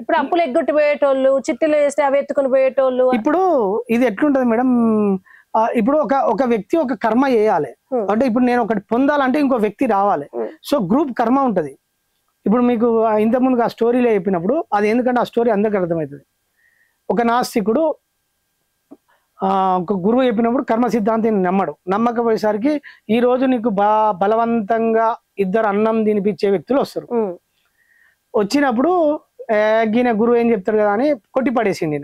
ఇప్పుడు అప్పులు ఎగ్గొట్టి పోయేటోళ్ళు, చిట్టీలు వేస్తే అవి ఎత్తుకుని పోయేటోళ్ళు. ఇప్పుడు ఇది ఎట్లుంటది మేడం, ఇప్పుడు ఒక వ్యక్తి ఒక కర్మ చేయాలి అంటే, ఇప్పుడు నేను ఒకటి పొందాలంటే ఇంకో వ్యక్తి రావాలి. సో గ్రూప్ కర్మ ఉంటది. ఇప్పుడు మీకు ఇంతకుముందు ఆ స్టోరీలో చెప్పినప్పుడు అది ఎందుకంటే ఆ స్టోరీ అందరికి అర్థమవుతుంది. ఒక నాస్తికుడు ఒక గురువు చెప్పినప్పుడు కర్మ సిద్ధాంతాన్ని నమ్మడు. నమ్మకపోయేసరికి ఈ రోజు నీకు బలవంతంగా ఇద్దరు అన్నం తినిపించే వ్యక్తులు వస్తారు. వచ్చినప్పుడు ఈయన గురువు ఏం చెప్తాడు కదా అని కొట్టి పడేసింది.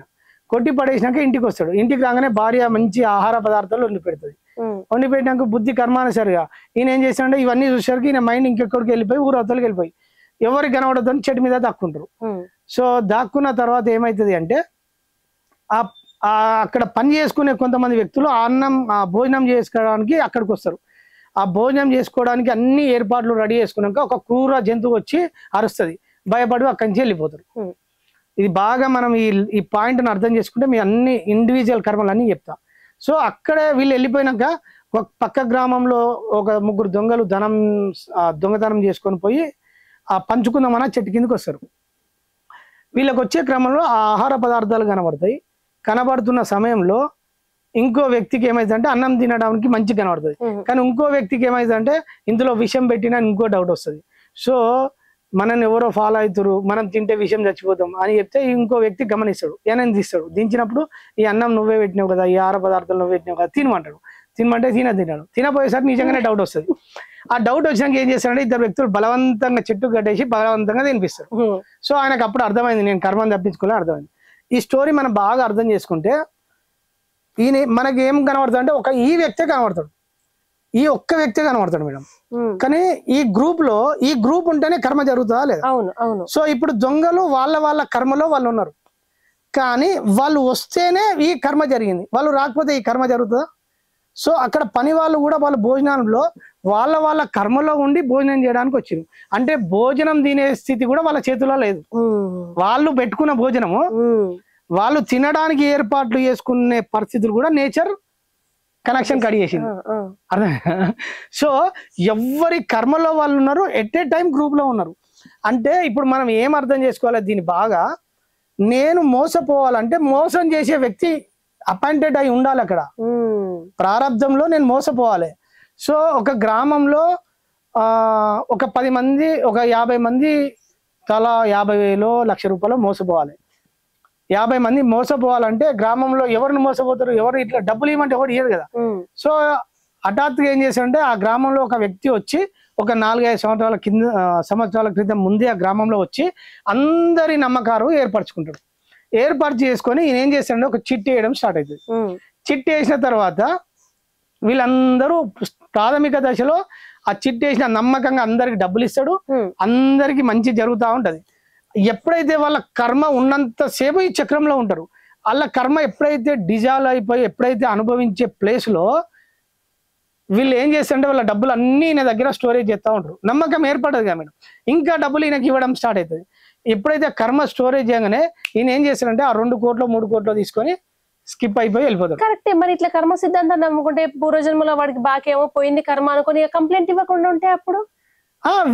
కొట్టి పడేసినాక ఇంటికి వస్తాడు. ఇంటికి రాగానే భార్య మంచి ఆహార పదార్థాలు వండి పెడుతుంది. వండి పెట్టినాక బుద్ధి కర్మానుసరిగా ఈయన ఏం చేస్తాడంటే ఇవన్నీ చూసేసరికి ఈయన మైండ్ ఇంకెక్కడికి వెళ్ళిపోయి ఊరవతలకి వెళ్ళిపోయి ఎవరికి కనబడద్దని చెట్టు మీద దాక్కుంటారు. సో దాక్కున్న తర్వాత ఏమైతుంది అంటే అక్కడ పని చేసుకునే కొంతమంది వ్యక్తులు భోజనం చేసుకోవడానికి అక్కడికి వస్తారు. ఆ భోజనం చేసుకోవడానికి అన్ని ఏర్పాట్లు రెడీ చేసుకున్నాక ఒక క్రూర జంతువు వచ్చి అరుస్తుంది. భయపడి అక్కడి నుంచి వెళ్ళిపోతారు. ఇది బాగా మనం ఈ పాయింట్ని అర్థం చేసుకుంటే మీ అన్ని ఇండివిజువల్ కర్మలు అన్ని చెప్తా. సో అక్కడే వీళ్ళు వెళ్ళిపోయినాక ఒక పక్క గ్రామంలో ఒక ముగ్గురు దొంగలు దొంగతనం చేసుకొని పోయి పంచుకుందామన్న చెట్టు కిందకి వస్తారు. వీళ్ళకి వచ్చే క్రమంలో ఆ ఆహార పదార్థాలు కనబడతాయి. కనబడుతున్న సమయంలో ఇంకో వ్యక్తికి ఏమైందంటే అన్నం తినడానికి మంచి కనబడుతుంది, కానీ ఇంకో వ్యక్తికి ఏమైందంటే ఇందులో విషం పెట్టినా ఇంకో డౌట్ వస్తుంది. సో మనల్ని ఎవరో ఫాలో అవుతారు, మనం తింటే విషయం చచ్చిపోతాం అని చెప్తే ఇంకో వ్యక్తి గమనిస్తాడు, ఏమైనా తీస్తాడు. దించినప్పుడు ఈ అన్నం నువ్వే పెట్టినావు కదా, ఈ ఆహార పదార్థాలు నువ్వే పెట్టినావు కదా, తినమంటాడు. తినమంటే తినడు. తినపోయేసరికి నిజంగానే డౌట్ వస్తుంది. ఆ డౌట్ వచ్చినాక ఏం చేస్తాడంటే ఇద్దరు వ్యక్తులు బలవంతంగా చెట్టు కట్టేసి బలవంతంగా తినిపిస్తారు. సో ఆయనకు అప్పుడు అర్థమైంది నేను కర్మను తప్పించుకోవాలని అర్థమైంది. ఈ స్టోరీ మనం బాగా అర్థం చేసుకుంటే ఈయన మనకి ఏం కనబడుతుంది అంటే ఈ వ్యక్తే కనబడతాడు, ఈ ఒక్క వ్యక్తే కనబడతాడు మేడం. కానీ ఈ గ్రూప్ ఉంటేనే కర్మ జరుగుతుందా లేదా? సో ఇప్పుడు దొంగలు వాళ్ళ కర్మలో వాళ్ళు ఉన్నారు, కానీ వాళ్ళు వస్తేనే ఈ కర్మ జరిగింది, వాళ్ళు రాకపోతే ఈ కర్మ జరుగుతుందా? సో అక్కడ పని వాళ్ళు కూడా వాళ్ళ భోజనంలో వాళ్ళ కర్మలో ఉండి భోజనం చేయడానికి వచ్చింది. అంటే భోజనం తినే స్థితి కూడా వాళ్ళ చేతిలో లేదు. వాళ్ళు పెట్టుకున్న భోజనము వాళ్ళు తినడానికి ఏర్పాట్లు చేసుకునే పరిస్థితులు కూడా నేచర్ కనెక్షన్ కడిగేసింది. అర్థం? సో ఎవరి కర్మలో వాళ్ళు ఉన్నారు, ఎట్ ఏ టైం గ్రూప్ లో ఉన్నారు. అంటే ఇప్పుడు మనం ఏం అర్థం చేసుకోవాలి దీన్ని బాగా, నేను మోసపోవాలంటే మోసం చేసే వ్యక్తి అపాయింటెడ్ అయి ఉండాలి. అక్కడ ప్రారంధంలో నేను మోసపోవాలి. సో ఒక గ్రామంలో ఒక 10 మంది, ఒక 50 మంది తలా 50,000 1,00,000 మోసపోవాలి. 50 మంది మోసపోవాలంటే గ్రామంలో ఎవరిని మోసపోతారు? ఎవరు ఇట్లా డబ్బులు ఇవ్వమంటే ఎవరు ఇయ్యరు కదా. సో హఠాత్తుగా ఏం చేశారంటే ఆ గ్రామంలో ఒక వ్యక్తి వచ్చి ఒక 4-5 సంవత్సరాల క్రితం ముందే ఆ గ్రామంలో వచ్చి అందరి నమ్మకాలు ఏర్పరచుకుంటాడు. ఏర్పాటు చేసుకొని ఈయన ఏం చేస్తాడంటే ఒక చిట్టి వేయడం స్టార్ట్ అవుతుంది. చిట్టి వేసిన తర్వాత వీళ్ళందరూ ప్రాథమిక దశలో ఆ చిట్టి వేసిన నమ్మకంగా అందరికి డబ్బులు ఇస్తాడు, అందరికి మంచి జరుగుతూ ఉంటది. ఎప్పుడైతే వాళ్ళ కర్మ ఉన్నంతసేపు ఈ చక్రంలో ఉంటారు, వాళ్ళ కర్మ ఎప్పుడైతే డిజాల్వ్ అయిపోయి ఎప్పుడైతే అనుభవించే ప్లేస్ లో వీళ్ళు ఏం చేస్తారంటే వాళ్ళ డబ్బులు అన్ని ఈయన దగ్గర స్టోరేజ్ చేస్తూ ఉంటారు. నమ్మకం ఏర్పడదు కదా మేడం, ఇంకా డబ్బులు ఈయనకి ఇవ్వడం స్టార్ట్ అవుతుంది. ఎప్పుడైతే కర్మ స్టోరేజ్ చేయగానే ఈయన ఏం చేస్తారంటే ఆ 2 కోట్లు 3 కోట్లు తీసుకొని స్కిప్ అయిపోయి వెళ్ళిపోతారు. కరెక్టే. మరి ఇట్లా కర్మ సిద్ధాంతం నమ్ముకుంటే పూర్వజన్మలో వాడికి బాకేమో పోయింది కర్మ అనుకుని కంప్లైంట్ ఇవ్వకుండా ఉంటే అప్పుడు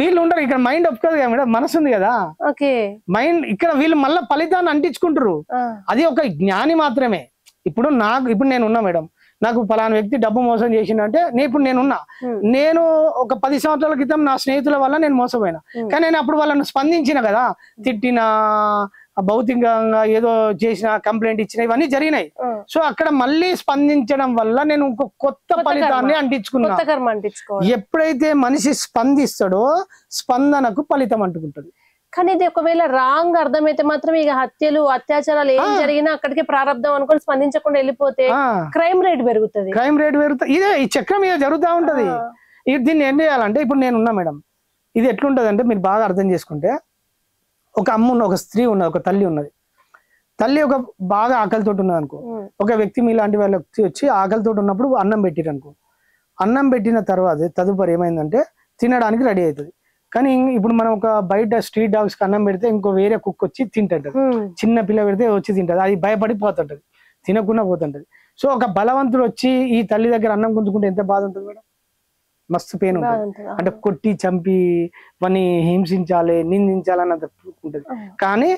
వీళ్ళు ఉండరు. ఇక్కడ మైండ్ ఒప్పుకోదు కదా మేడం, మనసు ఉంది కదా. మైండ్ ఇక్కడ వీళ్ళు మళ్ళీ ఫలితాన్ని అంటించుకుంటారు. అది ఒక జ్ఞాని మాత్రమే. ఇప్పుడు నేను ఉన్నా మేడం, నాకు పలానా వ్యక్తి డబ్బు మోసం చేసిందంటే నేను ఒక 10 సంవత్సరాల క్రితం నా స్నేహితుల వల్ల నేను మోసపోయినా, కానీ నేను అప్పుడు వాళ్ళని స్పందించిన కదా, తిట్టిన, భౌతికంగా ఏదో చేసిన, కంప్లైంట్ ఇచ్చిన, ఇవన్నీ జరిగినాయి. సో అక్కడ మళ్ళీ స్పందించడం వల్ల నేను ఒక కొత్త ఫలితాన్ని అంటించుకున్నా. ఎప్పుడైతే మనిషి స్పందిస్తాడో స్పందనకు ఫలితం అంటుకుంటది. కానీ ఇది ఒకవేళ రాంగ్ అర్థమైతే మాత్రం ఇక హత్యలు అత్యాచారాలు ఏం జరిగినా అక్కడికి ప్రారంభం అనుకుని స్పందించకుండా వెళ్ళిపోతే క్రైమ్ రేట్ పెరుగుతుంది. ఇదే ఈ చక్రం మీద జరుగుతూ ఉంటది. దీన్ని ఏం చేయాలంటే ఇప్పుడు నేనున్నా మేడం, ఇది ఎట్లుంటది అంటే మీరు బాగా అర్థం చేసుకుంటే ఒక ఒక స్త్రీ ఉన్నది, ఒక తల్లి ఉన్నది. తల్లి ఒక బాగా ఆకలితో ఉన్నది అనుకో, ఒక వ్యక్తి మీలాంటి వాళ్ళ వ్యక్తి వచ్చి ఆకలితో ఉన్నప్పుడు అన్నం పెట్టిరు అనుకో, అన్నం పెట్టిన తర్వాత తదుపరి ఏమైందంటే తినడానికి రెడీ అవుతుంది. కానీ ఇప్పుడు మనం ఒక బయట స్ట్రీట్ డాగ్స్ కి అన్నం పెడితే ఇంకో వేరే కుక్ వచ్చి తింటుంటది, చిన్న పిల్ల పెడితే వచ్చి తింటది, అది భయపడిపోతుంటది, తినకుండా పోతుంటది. సో ఒక బలవంతుడు వచ్చి ఈ తల్లి దగ్గర అన్నం గుంజుకుంటే ఎంత బాధ ఉంటుంది మేడం, మస్తు పెయిన్ ఉంటుంది. అంటే కొట్టి చంపి వాని హింసించాలి నిందించాలని అంత ఉంటుంది. కానీ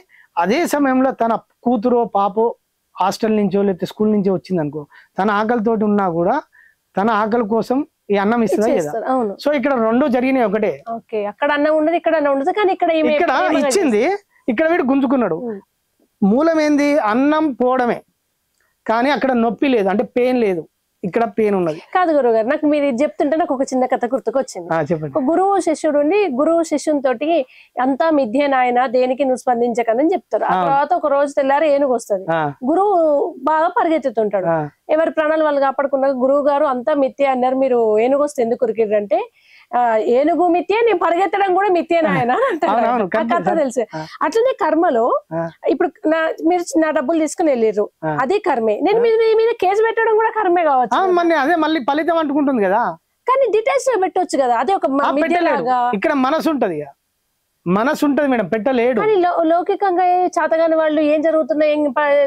అదే సమయంలో తన కూతురో పాపో హాస్టల్ నుంచో లేకపోతే స్కూల్ నుంచో వచ్చింది అనుకో, తన ఆకలితోటి ఉన్నా కూడా తన ఆకలి కోసం ఈ అన్నం ఇస్తుందా లేదా? సో ఇక్కడ రెండు జరిగినాయి ఒకటే. అక్కడ అన్నం ఉండదు, ఇక్కడ అన్నం ఉండదు, కానీ ఇక్కడ ఇచ్చింది, ఇక్కడ వీడు గుంజుకున్నాడు. మూలం ఏంది? అన్నం పోవడమే, కానీ అక్కడ నొప్పి లేదు, అంటే పెయిన్ లేదు, ఇక్కడ పెయిన్ ఉన్నది. కాదు గురువు గారు, నాకు మీరు ఇది చెప్తుంటే నాకు ఒక చిన్న కథ గుర్తుకొచ్చింది. చెప్పండి. గురువు శిష్యుడు ఉండి గురువు శిష్యుని తోటి అంతా మిథ్య నాయన, దేనికి నువ్వు స్పందించకని చెప్తారు. ఆ తర్వాత ఒక రోజు తెల్లారి ఏనుగు వస్తుంది. గురువు బాగా పరిగెత్తుతుంటాడు. ఎవరి ప్రాణాలు వాళ్ళు కాపాడుకున్నా గురువు గారు అంతా మిథ్య అన్నారు, మీరు ఏనుగు వస్తే ఎందుకు ఉరికిర్రంటే ఏనుగు మిథ్య, నేను పరిగెత్తడం కూడా మిథ్య నాయన అంటారు. కథ తెలుసు. అట్లనే కర్మలో ఇప్పుడు మీరు నా డబ్బులు తీసుకుని వెళ్ళిర్రు, అదే కర్మే. నేను మీ మీద కేసు పెట్టడం కూడా కర్మే కావచ్చు. అదే మళ్ళీ ఫలితం అంటుకుంటుంది కదా, కానీ డీటెయిల్స్ లో పెట్టొచ్చు కదా. అదే ఒక ఇక్కడ మనసు ఉంటది, మనసు ఉంటది మేడం, పెట్టలేడు. కానీ లౌకికంగా చాతగాని వాళ్ళు ఏం జరుగుతున్నాయి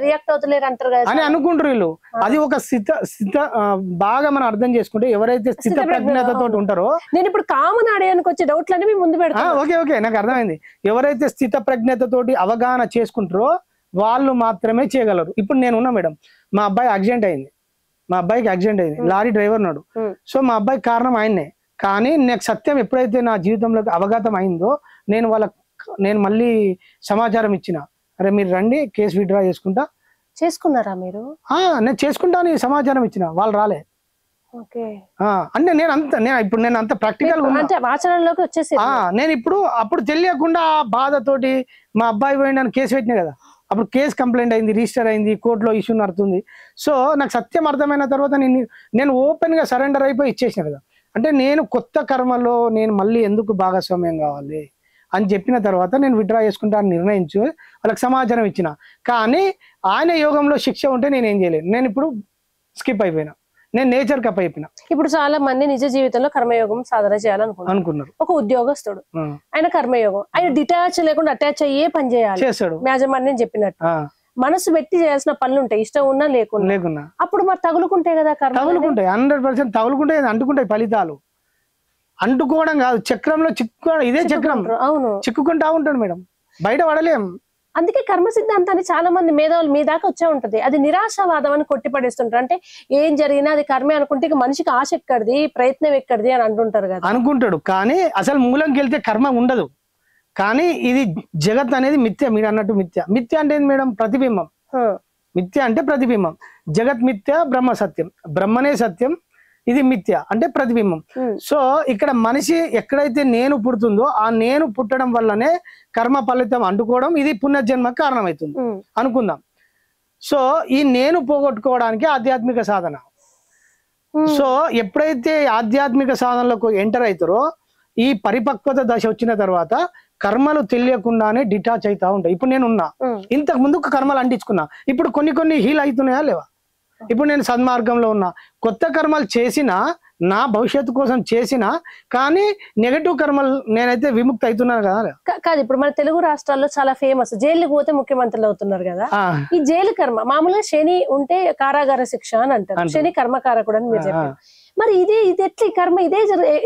రియాక్ట్ అవుతలేరు అంటారు కదా అని అనుకుంటారు వీళ్ళు. అది ఒక బాగా మనం అర్థం చేసుకుంటే ఎవరైతే స్థిత ప్రజ్ఞతతో ఉంటారో, నేను ఇప్పుడు కామన్ ఆడేయానికి వచ్చే డౌట్లన్నీ మీ ముందు పెడతాను. ఓకే నాకు అర్థమైంది. ఎవరైతే స్థిత ప్రజ్ఞతతోటి అవగాహన చేసుకుంటారో వాళ్ళు మాత్రమే చేయగలరు. ఇప్పుడు నేను ఉన్నా మేడం, మా అబ్బాయికి యాక్సిడెంట్ అయింది, లారీ డ్రైవర్ నాడు. సో మా అబ్బాయికి కారణం ఆయన్నే. కానీ నాకు సత్యం ఎప్పుడైతే నా జీవితంలోకి అవగాతం అయిందో, నేను మళ్ళీ సమాచారం ఇచ్చిన, అరే మీరు రండి కేసు విత్డ్రా చేసుకున్నారా మీరు? నేను చేసుకుంటాను సమాచారం ఇచ్చిన, వాళ్ళు రాలే. అంటే నేను అంత ప్రాక్టికల్ ఆచరణలోకి వచ్చేసి నేను అప్పుడు తెలియకుండా బాధతోటి మా అబ్బాయి పోయి నన్ను కేసు పెట్టినా కదా, అప్పుడు కేసు కంప్లైంట్ అయింది, రిజిస్టర్ అయింది, కోర్టులో ఇష్యూ నడుతుంది. సో నాకు సత్యం అర్థమైన తర్వాత నేను ఓపెన్ గా సరెండర్ అయిపోయి ఇచ్చేసిన కదా. అంటే నేను కొత్త కర్మలో నేను మళ్ళీ ఎందుకు భాగస్వామ్యం కావాలి అని చెప్పిన తర్వాత నేను విత్డ్రా చేసుకుంటా అని నిర్ణయించు వాళ్ళకి సమాచారం ఇచ్చిన. కానీ ఆయన యోగంలో శిక్ష ఉంటే నేను ఏం చేయలేను. నేను ఇప్పుడు స్కిప్ అయిపోయినా, నేను నేచర్ కప్ అయిపోయినా. ఇప్పుడు చాలా మంది నిజ జీవితంలో కర్మయోగం సాధన చేయాలనుకున్నారు. ఒక ఉద్యోగస్తుడు, ఆయన కర్మయోగం, ఆయన డిటాచ్ లేకుండా అటాచ్ అయ్యే పని చేయాలి, యాజమాన్యం చెప్పినట్టు మనసు పెట్టి చేయాల్సిన పనులు ఉంటాయి, ఇష్టం ఉన్నా లేకున్నా. అప్పుడు మరి తగులుకుంటాయి కదా, తగులుకుంటాయి, 100% తగులుకుంటాయి, అంటుకుంటాయి. ఫలితాలు అంటుకోవడం కాదు, చక్రంలో చిక్కుకోవడం. ఇదే చక్రం, అవును, చిక్కుకుంటా ఉంటాడు మేడం, బయట పడలేం. అందుకే కర్మ సిద్ధాంతాన్ని చాలా మంది మేధావులు మీ దాకా వచ్చే ఉంటది, అది నిరాశావాదం అని కొట్టిపడేస్తుంటారు. అంటే ఏం జరిగినా అది కర్మే అనుకుంటే మనిషికి ఆశ ఎక్కడిది, ప్రయత్నం ఎక్కడిది అని అంటుంటారు కదా. అనుకుంటాడు, కానీ అసలు మూలంకి వెళ్తే కర్మ ఉండదు. కానీ ఇది జగత్ అనేది మిథ్య, మీరు అన్నట్టు మిథ్య. మిథ్య అంటే మేడం ప్రతిబింబం, మిథ్య అంటే ప్రతిబింబం. జగత్ మిథ్య, బ్రహ్మ సత్యం, బ్రహ్మనే సత్యం, ఇది మిథ్య అంటే ప్రతిబింబం. సో ఇక్కడ మనిషి ఎక్కడైతే నేను పుడుతుందో ఆ నేను పుట్టడం వల్లనే కర్మ ఫలితం అంటుకోవడం, ఇది పునర్జన్మ కారణమవుతుంది అనుకుందాం. సో ఈ నేను పోగొట్టుకోవడానికి ఆధ్యాత్మిక సాధన. సో ఎప్పుడైతే ఆధ్యాత్మిక సాధనలకు ఎంటర్ అవుతారో ఈ పరిపక్వత దశ వచ్చిన తర్వాత కర్మలు తెలియకుండానే డిటాచ్ అవుతా ఉంటాయి. ఇప్పుడు నేను ఉన్నా, ఇంతకు ముందు కర్మలు అంటించుకున్నా, ఇప్పుడు కొన్ని హీల్ అవుతున్నాయా లేవా? ఇప్పుడు నేను సన్మార్గంలో ఉన్నా, కొత్త కర్మలు చేసినా, నా భవిష్యత్తు కోసం చేసినా, కానీ నెగటివ్ కర్మలు నేనైతే విముక్తి అవుతున్నాను కదా. కాదు, ఇప్పుడు మన తెలుగు రాష్ట్రాల్లో చాలా ఫేమస్, జైలుకి పోతే ముఖ్యమంత్రులు అవుతున్నారు కదా. ఈ జైలు కర్మ మామూలుగా శని ఉంటే కారాగార శిక్ష అని అంటారు, శని కర్మకారకుడు అని మీరు చెప్పారు. మరి ఇది ఎట్లా కర్మ ఇదే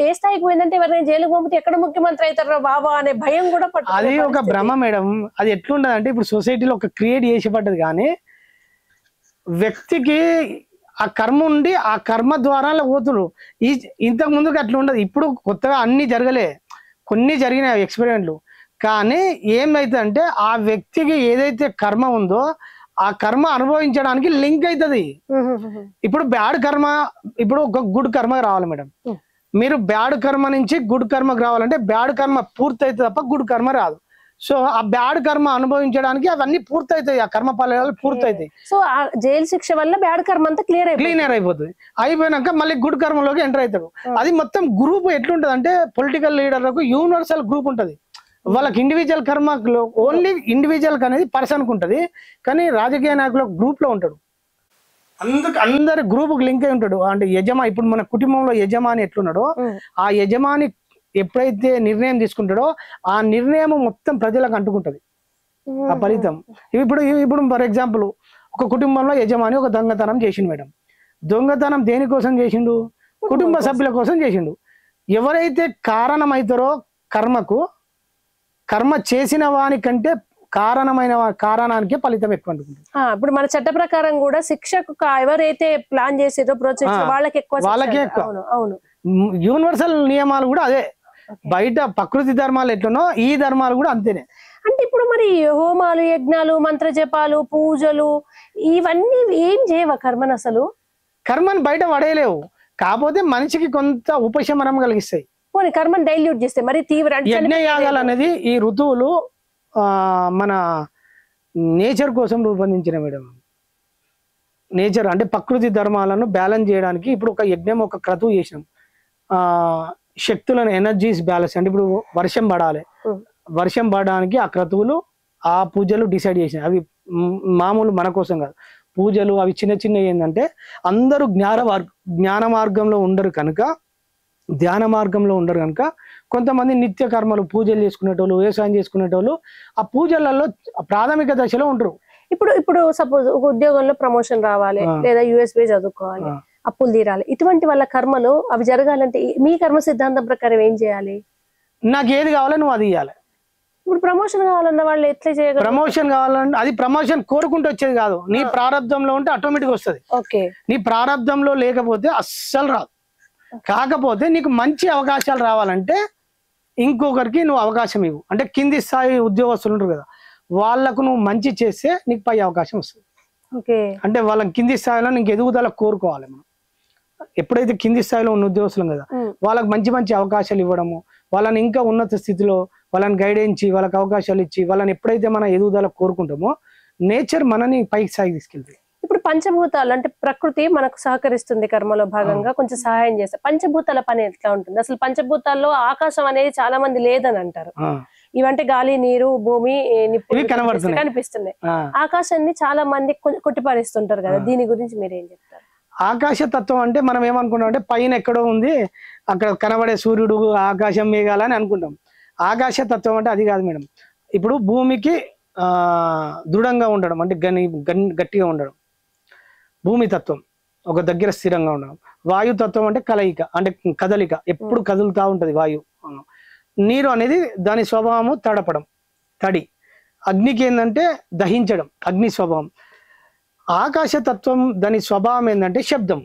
ఏ స్థాయికి పోయిందంటే ఎవరైనా జైలుకు పంపితే ఎక్కడ ముఖ్యమంత్రి అవుతారో బాబా అనే భయం కూడా పట్టు. అది ఒక భ్రమ మేడం. అది ఎట్లుండదు అంటే ఇప్పుడు సొసైటీలో ఒక క్రియేట్ చేసి పడ్డది, కానీ వ్యక్తికి ఆ కర్మ ఉండి ఆ కర్మ ద్వారా పోతున్నారు. ఇంతకు ముందుకు అట్లా ఉండదు. ఇప్పుడు కొత్తగా అన్ని జరగలే, కొన్ని జరిగినాయి ఎక్స్పెరిమెంట్లు. కానీ ఏమైతే అంటే ఆ వ్యక్తికి ఏదైతే కర్మ ఉందో ఆ కర్మ అనుభవించడానికి లింక్ అవుతుంది. ఇప్పుడు బ్యాడ్ కర్మ, ఇప్పుడు ఒక గుడ్ కర్మ రావాలి మేడం. మీరు బ్యాడ్ కర్మ నుంచి గుడ్ కర్మకు రావాలంటే బ్యాడ్ కర్మ పూర్తి అవుతుంది తప్ప గుడ్ కర్మ రాదు. సో ఆ బ్యాడ్ కర్మ అనుభవించడానికి అవన్నీ పూర్తవుతాయి, ఆ కర్మ ఫలాలు పూర్తవుతాయి. సో ఆ జైలు శిక్ష వల్ల బ్యాడ్ కర్మ అంతా క్లియర్ అయిపోతుంది. అయిపోయినాక మళ్ళీ గుడ్ కర్మలోకి ఎంటర్ అవుతాడు. అది మొత్తం గ్రూప్ ఎట్లుంటది అంటే పొలిటికల్ లీడర్లకు యూనివర్సల్ గ్రూప్ ఉంటది. వాళ్ళకి ఇండివిజువల్ కర్మ ఓన్లీ ఇండివిజువల్ అనేది పర్సన్కి ఉంటది, కానీ రాజకీయ నాయకుల గ్రూప్ లో ఉంటాడు. అందరి గ్రూప్ లింక్ అయి ఉంటాడు. అంటే యజమా, ఇప్పుడు మన కుటుంబంలో యజమాని ఎట్లున్నాడో ఆ యజమాని ఎప్పుడైతే నిర్ణయం తీసుకుంటాడో ఆ నిర్ణయం మొత్తం ప్రజలకు అంటుకుంటది ఆ ఫలితం. ఇప్పుడు ఫర్ ఎగ్జాంపుల్ ఒక కుటుంబంలో యజమాని ఒక దొంగతనం చేసిండు మేడం. దొంగతనం దేనికోసం చేసిండు? కుటుంబ సభ్యుల కోసం చేసిండు. ఎవరైతే కారణమవుతారో కర్మకు, కర్మ చేసిన వాని కంటే కారణానికి ఫలితం ఎక్కువ అనుకుంటుంది. ఇప్పుడు మన చట్ట ప్రకారం కూడా శిక్షకు ఎవరైతే ప్లాన్ చేసేదో ప్రోత్సహించారో వాళ్ళకి ఎక్కువ వాళ్ళకే ఎక్కువ. అవును. యూనివర్సల్ నియమాలు కూడా అదే. బయట ప్రకృతి ధర్మాలు ఎట్లనో ఈ ధర్మాలు కూడా అంతేనే. అంటే ఇప్పుడు మరి హోమాలు, యజ్ఞాలు, మంత్ర జపాలు, పూజలు ఇవన్నీ ఏం చేయవా కర్మను? అసలు కర్మను బయట పడేయలేవు, కాకపోతే మనిషికి కొంత ఉపశమనం కలిగిస్తాయి. పోనీ కర్మను డైల్యూట్ చేస్తే మరి తీవ్ర యజ్ఞయాగాలు అనేది ఈ ఋతువులు మన నేచర్ కోసం రూపొందించిన మేడం. నేచర్ అంటే ప్రకృతి ధర్మాలను బ్యాలెన్స్ చేయడానికి. ఇప్పుడు ఒక యజ్ఞం, ఒక క్రతువు చేసినాం, శక్తులను ఎనర్జీస్ బ్యాలెన్స్. అంటే ఇప్పుడు వర్షం పడాలి, వర్షం పడడానికి ఆ క్రతువులు, ఆ పూజలు డిసైడ్ చేసినాయి. అవి మామూలు మన కోసం కాదు. పూజలు అవి చిన్న చిన్న ఏంటంటే అందరూ జ్ఞాన మార్గంలో ఉండరు కనుక, ధ్యాన మార్గంలో ఉండరు కనుక కొంతమంది నిత్య కర్మలు, పూజలు చేసుకునేటోళ్ళు, వ్యవసాయం చేసుకునేటోళ్ళు ఆ పూజలలో ప్రాథమిక దశలో ఉంటారు. ఇప్పుడు సపోజ్ ఒక ఉద్యోగంలో ప్రమోషన్ రావాలి, లేదా యూఎస్బీ చదువుకోవాలి, అప్పులు తీరాలి, ఇటువంటి వాళ్ళ కర్మలు అవి జరగాలంటే మీ కర్మ సిద్ధాంతం ప్రకారం ఏం చేయాలి? నాకు ఏది కావాలో నువ్వు అది ఇవ్వాలి. ఇప్పుడు ప్రమోషన్ కావాలన్న వాళ్ళు ఎట్లా చేయగలరు? ప్రమోషన్ కావాలంటే అది ప్రమోషన్ కోరుకుంటూ వచ్చేది కాదు. నీ ప్రారంధంలో ఉంటే ఆటోమేటిక్ వస్తుంది. నీ ప్రారంధంలో లేకపోతే అస్సలు రాదు. కాకపోతే నీకు మంచి అవకాశాలు రావాలంటే ఇంకొకరికి నువ్వు అవకాశం ఇవ్వు. అంటే కింది స్థాయి ఉద్యోగస్తులు ఉంటారు కదా, వాళ్ళకు నువ్వు మంచి చేస్తే నీకు పై అవకాశం వస్తుంది. అంటే వాళ్ళని కింది స్థాయిలో నీకు ఎదుగుదల కోరుకోవాలి. మనం ఎప్పుడైతే కింది స్థాయిలో ఉన్న ఉద్యోగస్తులం కదా, వాళ్ళకి మంచి మంచి అవకాశాలు ఇవ్వడము, వాళ్ళని ఇంకా ఉన్నత స్థితిలో వాళ్ళని గైడెన్స్, వాళ్ళకి అవకాశాలు ఇచ్చి వాళ్ళని ఎప్పుడైతే మన ఎదుగుదల కోరుకుంటామో నేచర్ మనని పైకి స్థాయికి తీసుకెళ్తుంది. ఇప్పుడు పంచభూతాలు అంటే ప్రకృతి మనకు సహకరిస్తుంది, కర్మలో భాగంగా కొంచెం సహాయం చేస్తే పంచభూతాల పని ఎట్లా ఉంటుంది? అసలు పంచభూతాల్లో ఆకాశం అనేది చాలా మంది లేదని అంటారు. ఇవంటే గాలి, నీరు, భూమి, నిప్పు కనిపిస్తున్నాయి. ఆకాశాన్ని చాలా మంది కొట్టిపారిస్తుంటారు కదా, దీని గురించి మీరు ఏం చెప్తారు? ఆకాశ తత్వం అంటే మనం ఏమనుకుంటాం అంటే పైన ఎక్కడో ఉంది, అక్కడ కనబడే సూర్యుడు, ఆకాశం, మేఘాలని అనుకుంటాం. ఆకాశ తత్వం అంటే అది కాదు మేడం. ఇప్పుడు భూమికి దృఢంగా ఉండడం అంటే గట్టిగా ఉండడం భూమి తత్వం, ఒక దగ్గర స్థిరంగా ఉండడం. వాయు తత్వం అంటే కలయిక, అంటే కదలిక, ఎప్పుడు కదులుతూ ఉంటది వాయువు. నీరు అనేది దాని స్వభావము తడపడం, తడి. అగ్నికి ఏంటంటే దహించడం, అగ్ని స్వభావం. ఆకాశ తత్వం దాని స్వభావం ఏంటంటే శబ్దం.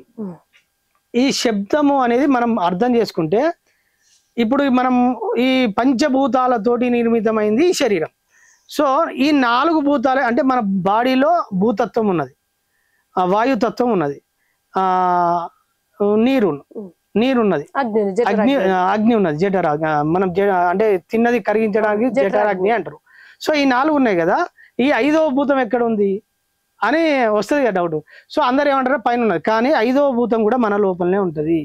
ఈ శబ్దము అనేది మనం అర్థం చేసుకుంటే, ఇప్పుడు మనం ఈ పంచభూతాలతోటి నిర్మితమైంది ఈ శరీరం. సో ఈ 4 భూతాలే అంటే మన బాడీలో భూతత్వం ఉన్నది, వాయుతత్వం ఉన్నది, నీరున్నది, అగ్ని ఉన్నది, జఠరాగ్ని. మనం అంటే తిన్నది కరిగించడానికి జఠరాగ్ని అంటారు. సో ఈ 4 ఉన్నాయి కదా, ఈ 5వ భూతం ఎక్కడ ఉంది అని వస్తుంది కదా డౌట్. సో అందరు ఏమంటారు పైన ఉన్నది, కానీ 5వ భూతం కూడా మన లోపలనే ఉంటది.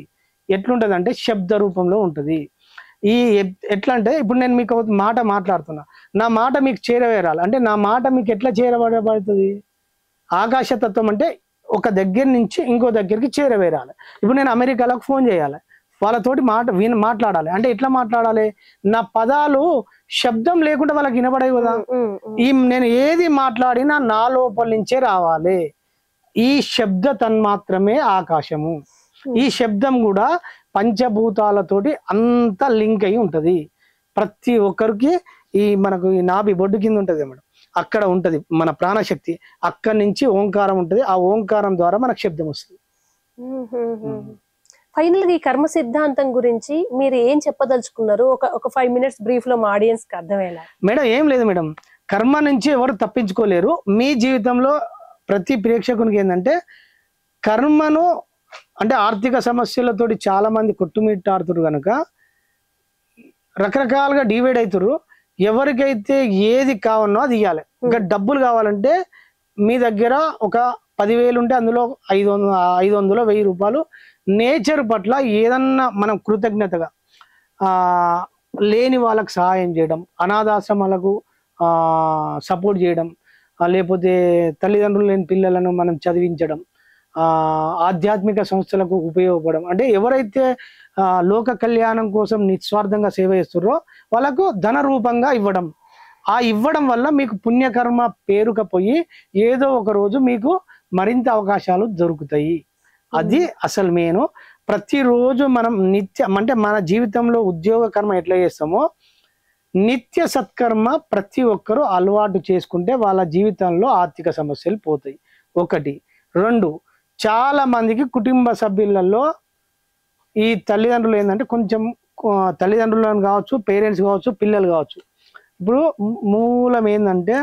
ఎట్లుంటది అంటే శబ్ద రూపంలో ఉంటది. ఈ ఎట్లా అంటే ఇప్పుడు నేను మీకు మాట మాట్లాడుతున్నా, నా మాట మీకు చేరవేరాలి అంటే నా మాట మీకు ఎట్లా చేరబడబడుతుంది? ఆకాశతత్వం అంటే ఒక దగ్గర నుంచి ఇంకో దగ్గరికి చేరవేరాలి. ఇప్పుడు నేను అమెరికాలకు ఫోన్ చేయాలి, వాళ్ళతోటి మాట్లాడాలి అంటే ఎట్లా మాట్లాడాలి? నా పదాలు శబ్దం లేకుండా వాళ్ళకి వినపడేవి కదా. నేను ఏది మాట్లాడినా నా లోపల నుంచే రావాలి. ఈ శబ్ద తన్మాత్రమే ఆకాశము. ఈ శబ్దం కూడా పంచభూతాలతోటి అంత లింక్ అయి ఉంటది. ప్రతి ఒక్కరికి ఈ మనకు ఈ నాభి బొడ్డు కింద ఉంటది మేడం, అక్కడ ఉంటది మన ప్రాణశక్తి. అక్కడి నుంచి ఓంకారం ఉంటది, ఆ ఓంకారం ద్వారా మనకు శబ్దం వస్తుంది. ఫైనల్ గా ఈ కర్మ సిద్ధాంతం గురించి మీరు ఏం చెప్పదలుచుకున్నారు? ఒక 5 minutes బ్రీఫ్ లో మా ఆడియన్స్ కి అర్థమయ్యేలా. మేడం ఏం లేదు మేడం, కర్మ నుంచి ఎవరు తప్పించుకోలేరు. మీ జీవితంలో ప్రతి ప్రేక్షకునికి ఏంటంటే కర్మను అంటే ఆర్థిక సమస్యలతోటి చాలా మంది కొట్టుమిట్టాడుతురు కనుక రకరకాలుగా డివైడ్ అవుతారు. ఎవరికైతే ఏది కావాలనో అది ఇవ్వాలి. ఇంకా డబ్బులు కావాలంటే మీ దగ్గర ఒక 10,000 ఉంటే అందులో 500 1000 రూపాయలు నేచర్ పట్ల ఏదన్నా మనం కృతజ్ఞతగా లేని వాళ్ళకు సహాయం చేయడం, అనాథాశ్రమాలకు సపోర్ట్ చేయడం, లేకపోతే తల్లిదండ్రులు లేని పిల్లలను మనం చదివించడం, ఆధ్యాత్మిక సంస్థలకు ఉపయోగపడడం. అంటే ఎవరైతే లోక కళ్యాణం కోసం నిస్వార్థంగా సేవ చేస్తున్నారో వాళ్ళకు ధన రూపంగా ఇవ్వడం, ఆ ఇవ్వడం వల్ల మీకు పుణ్యకర్మ పేరుకపోయి ఏదో ఒక రోజు మీకు మరింత అవకాశాలు దొరుకుతాయి. అది అసలు మెయిన్. ప్రతిరోజు మనం నిత్యం అంటే మన జీవితంలో ఉద్యోగ కర్మ ఎట్లా చేస్తామో నిత్య సత్కర్మ ప్రతి ఒక్కరూ అలవాటు చేసుకుంటే వాళ్ళ జీవితంలో ఆర్థిక సమస్యలు పోతాయి. ఒకటి. రెండు, చాలా మందికి కుటుంబ సభ్యులలో ఈ తల్లిదండ్రులు ఏంటంటే కొంచెం తల్లిదండ్రులను కావచ్చు, పేరెంట్స్ కావచ్చు, పిల్లలు కావచ్చు. ఇప్పుడు మూలం ఏంటంటే